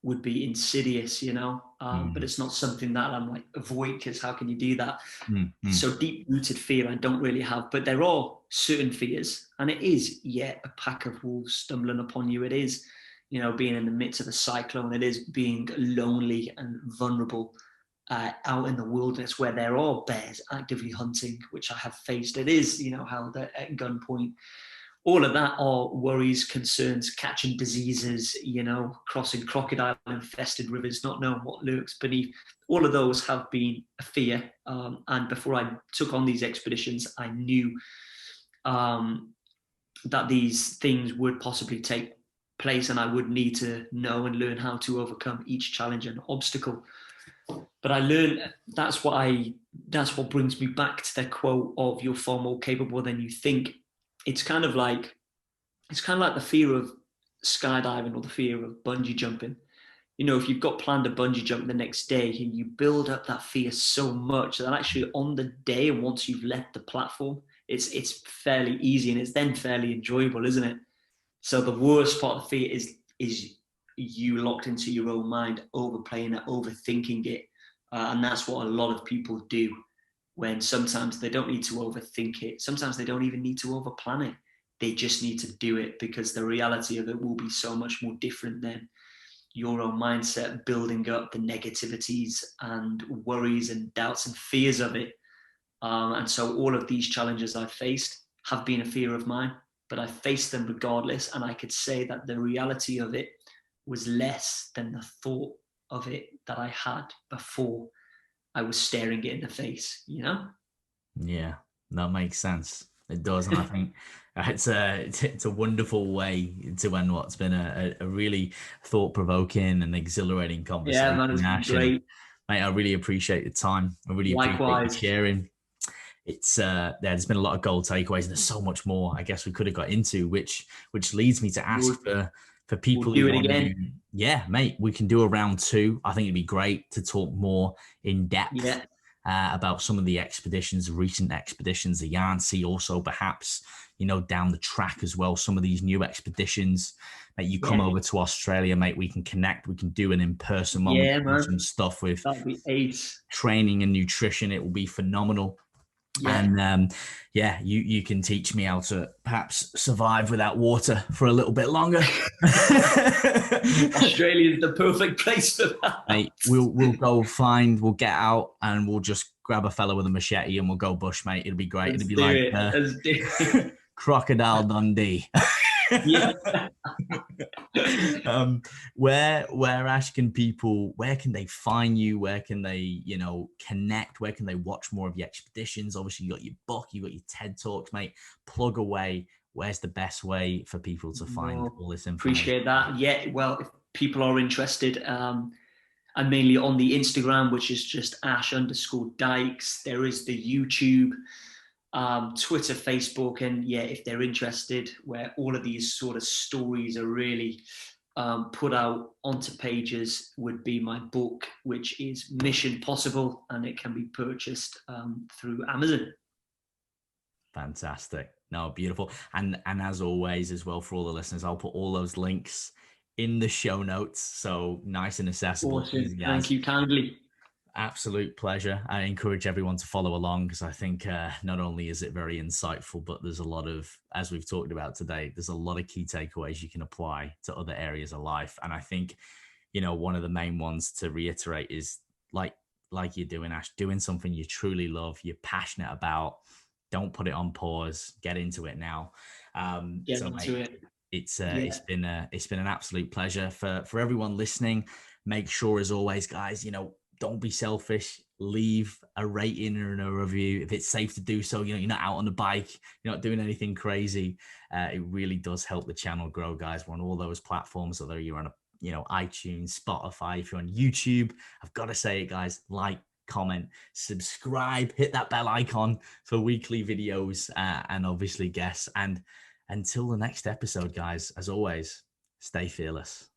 insidious, but it's not something that I'm like, avoid, because how can you do that? So deep-rooted fear I don't really have, but there are certain fears, and it is, a pack of wolves stumbling upon you. It is, being in the midst of a cyclone. It is being lonely and vulnerable out in the wilderness where there are bears actively hunting, which I have faced. It is, held at gunpoint. All of that are worries, concerns, catching diseases, crossing crocodile-infested rivers, not knowing what lurks beneath. All of those have been a fear. And before I took on these expeditions, I knew that these things would possibly take place, and I would need to know and learn how to overcome each challenge and obstacle. But I learned that's what brings me back to the quote of "you're far more capable than you think." It's kind of like the fear of skydiving or the fear of bungee jumping. If you've got planned a bungee jump the next day, and you build up that fear so much that actually on the day, and once you've left the platform, it's fairly easy, and it's then fairly enjoyable, isn't it? So the worst part of fear is you locked into your own mind, overplaying it, overthinking it. And that's what a lot of people do, when sometimes they don't need to overthink it. Sometimes they don't even need to overplan it. They just need to do it, because the reality of it will be so much more different than your own mindset building up the negativities and worries and doubts and fears of it. And so all of these challenges I've faced have been a fear of mine, but I faced them regardless. And I could say that the reality of it was less than the thought of it that I had before I was staring it in the face, Yeah, that makes sense. It does. And I think it's a wonderful way to end what's been a really thought-provoking and exhilarating conversation. Yeah, man, it's been great. Mate, I really appreciate the time. I really appreciate you sharing. It's there's been a lot of gold takeaways, and there's so much more I guess we could have got into, which leads me to ask for people who want to. Yeah, mate, we can do a round 2. I think it'd be great to talk more in depth about some of the expeditions, recent expeditions, the Yangtze, also perhaps, down the track as well, some of these new expeditions. Mate, you come over to Australia, mate, we can connect, we can do an in-person one. Yeah, man. Some stuff with that'd be ace. Training and nutrition. It will be phenomenal. Yeah. And you can teach me how to perhaps survive without water for a little bit longer. Australia is the perfect place for that. Mate, we'll get out and we'll just grab a fella with a machete and we'll go bush, mate. It'll be great. Let's It'll be like Crocodile Dundee. Yeah. Where Ash, can people, where can they find you? Where can they, connect? Where can they watch more of your expeditions? Obviously you got your book, you got your TED Talks, mate. Plug away. Where's the best way for people to find all this information? Appreciate that. Yeah, well, if people are interested, and mainly on the Instagram, which is just Ash_Dykes. There is the YouTube, Twitter, Facebook, and yeah, if they're interested, where all of these sort of stories are really put out onto pages, would be my book, which is Mission Possible, and it can be purchased through Amazon. Fantastic. No, beautiful. And as always, as well, for all the listeners, I'll put all those links in the show notes. So nice and accessible. Awesome. Thank you kindly. Absolute pleasure. I encourage everyone to follow along, because I think not only is it very insightful, but there's a lot of, as we've talked about today, there's a lot of key takeaways you can apply to other areas of life. And I think, one of the main ones to reiterate is like you're doing, Ash, doing something you truly love, you're passionate about. Don't put it on pause. Get into it now. It's been an absolute pleasure for everyone listening. Make sure, as always, guys, don't be selfish. Leave a rating and a review if it's safe to do so. You're not out on the bike, you're not doing anything crazy. It really does help the channel grow, guys. We're on all those platforms, whether you're on iTunes, Spotify, if you're on YouTube. I've got to say it, guys, like, comment, subscribe, hit that bell icon for weekly videos and obviously guests. And until the next episode, guys, as always, stay fearless.